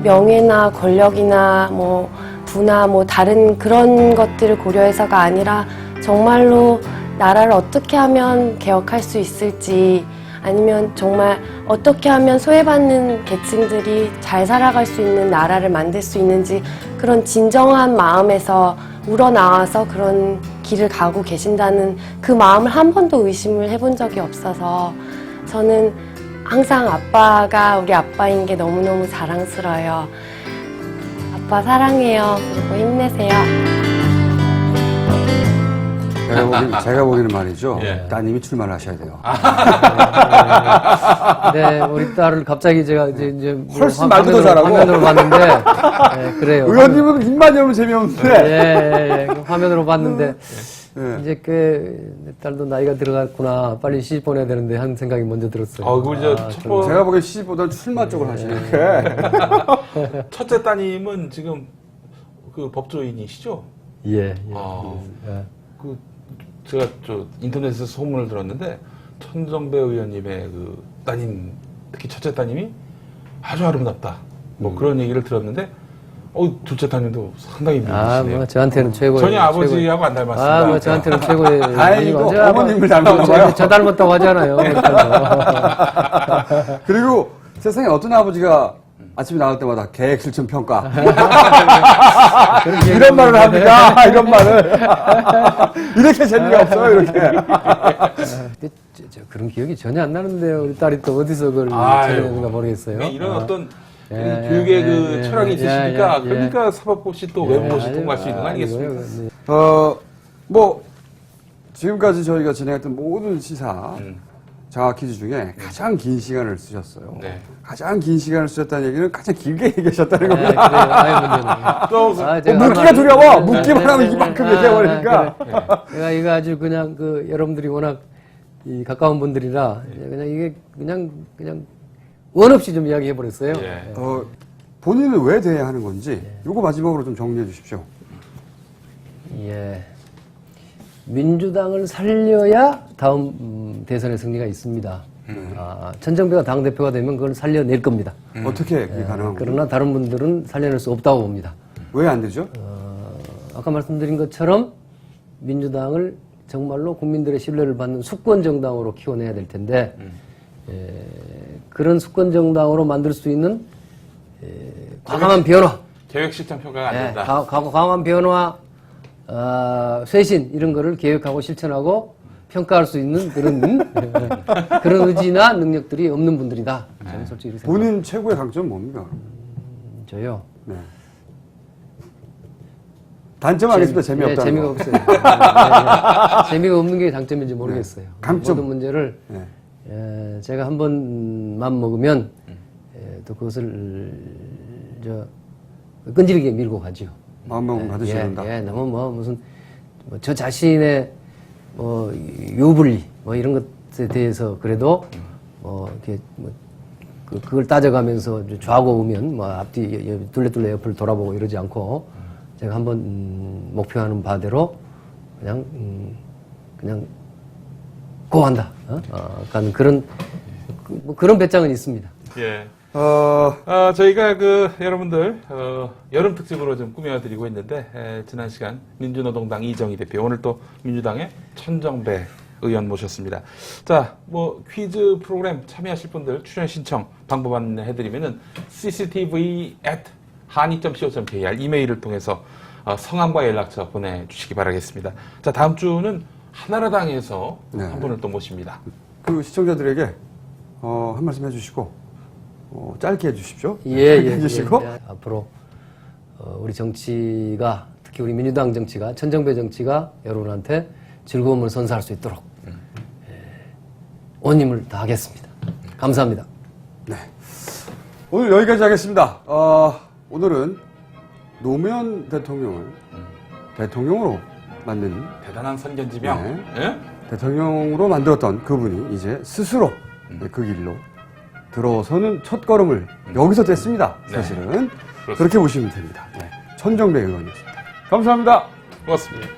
명예나 권력이나 뭐 부나 뭐 다른 그런 것들을 고려해서가 아니라 정말로 나라를 어떻게 하면 개혁할 수 있을지 아니면 정말 어떻게 하면 소외받는 계층들이 잘 살아갈 수 있는 나라를 만들 수 있는지 그런 진정한 마음에서 우러나와서 그런 길을 가고 계신다는 그 마음을 한 번도 의심을 해본 적이 없어서 저는 항상 아빠가 우리 아빠인 게 너무너무 자랑스러워요. 아빠 사랑해요. 그리고 힘내세요. 제가 보기에는 말이죠. 예. 따님이 출마를 하셔야 돼요. 네, 우리 딸을 갑자기 제가 이제 뭐 훨씬 말도 더 잘하고. 화면으로 봤는데, 네, 그래요. 의원님은 입만 열면 재미없는데. 예, 화면으로 봤는데, 예. 이제 내 딸도 나이가 들어갔구나. 빨리 시집 보내야 되는데 하는 생각이 먼저 들었어요. 제가 보기엔 시집보다는 출마 쪽을 하시는 게. 첫째 따님은 지금 그 법조인이시죠? 예. 그 제가 인터넷에서 소문을 들었는데 천정배 의원님의 그 따님, 특히 첫째 따님이 아주 아름답다. 뭐 그런 얘기를 들었는데, 둘째 따님도 상당히 미인이시네요. 뭐 저한테는 최고예요. 전혀 아버지하고 안 닮았습니다. 뭐 저한테는 최고예요. 다행히도 어머님을 닮았나 봐요. 저 닮았다고 하잖아요. 그리고 세상에 어떤 아버지가 아침에 나갈 때마다 계획 실천 평가 이런 말을 합니까? 이런 말을 이렇게 재미가 없어요. 이렇게. 그런 기억이 전혀 안 나는데요. 우리 딸이 또 어디서 그걸 찾아내는가 모르겠어요. 이런 어떤 교육의 그 철학이 있으시니까 그러니까 사법고시 또 외부고시 통과할 수 있는 거 아니겠습니까? 뭐 지금까지 저희가 진행했던 모든 시사 장학 퀴즈 중에 가장 긴 시간을 쓰셨어요. 네. 가장 긴 시간을 쓰셨다는 얘기는 가장 길게 얘기하셨다는 겁니다. 또 묻기가 두려워. 묻기만 하면 이만큼 얘기해버리니까. 내가 이거 아주 그냥 여러분들이 워낙 이 가까운 분들이라 그냥 이게 그냥 원 없이 좀 이야기해 버렸어요. 본인은 왜 돼야 하는 건지 요거 마지막으로 좀 정리해 주십시오. 예. 민주당을 살려야 다음 대선의 승리가 있습니다. 천정배가 당대표가 되면 그걸 살려낼 겁니다. 어떻게 그게 가능한 거죠? 그러나 다른 분들은 살려낼 수 없다고 봅니다. 왜 안 되죠? 아까 말씀드린 것처럼 민주당을 정말로 국민들의 신뢰를 받는 수권 정당으로 키워내야 될 텐데 그런 수권 정당으로 만들 수 있는 과감한 변화, 계획 실천 평가가 안 된다. 과감한 변화, 쇄신 이런 거를 계획하고 실천하고 평가할 수 있는 그런 의지나 능력들이 없는 분들이다. 저는 솔직히 생각합니다. 본인 최고의 강점은 뭡니까? 저요. 네. 단점 하겠습니다. 재미없다는 재미가 거. 없어요. 재미가 없는 게 장점인지 모르겠어요. 강점. 모든 문제를 제가 한 번만 먹으면 또 그것을 끈질기게 밀고 가죠. 마음먹으면 받으셔야 된다. 너무 무슨 저 자신의 유불리 이런 것에 대해서 그래도 이렇게 그걸 따져가면서 좌고 우면 앞뒤 둘레둘레 옆을 돌아보고 이러지 않고 제가 한번 목표하는 바대로 그냥 고한다. 그런 배짱은 있습니다. 예. 저희가 여러분들, 여름 특집으로 좀 꾸며드리고 있는데, 지난 시간 민주노동당 이정희 대표, 오늘 또 민주당의 천정배 의원 모셨습니다. 자, 퀴즈 프로그램 참여하실 분들 출연 신청 방법 안내해드리면은 cctv@hani.co.kr 이메일을 통해서 성함과 연락처 보내주시기 바라겠습니다. 자, 다음 주는 한나라당에서 한 분을 또 모십니다. 그 시청자들에게 한 말씀 해주시고 짧게 해주십시오. 해주시고 앞으로 우리 정치가 특히 우리 민주당 정치가 천정배 정치가 여러분한테 즐거움을 선사할 수 있도록 온 힘을 다하겠습니다. 감사합니다. 네. 오늘 여기까지 하겠습니다. 오늘은 노무현 대통령을 대통령으로 만든 대단한 선견지명. 대통령으로 만들었던 그분이 이제 스스로 그 길로 들어서는 첫 걸음을 여기서 뗐습니다. 사실은 그렇게 보시면 됩니다. 천정배 의원이었습니다. 감사합니다. 고맙습니다.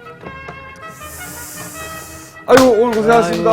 아이고 오늘 고생하셨습니다.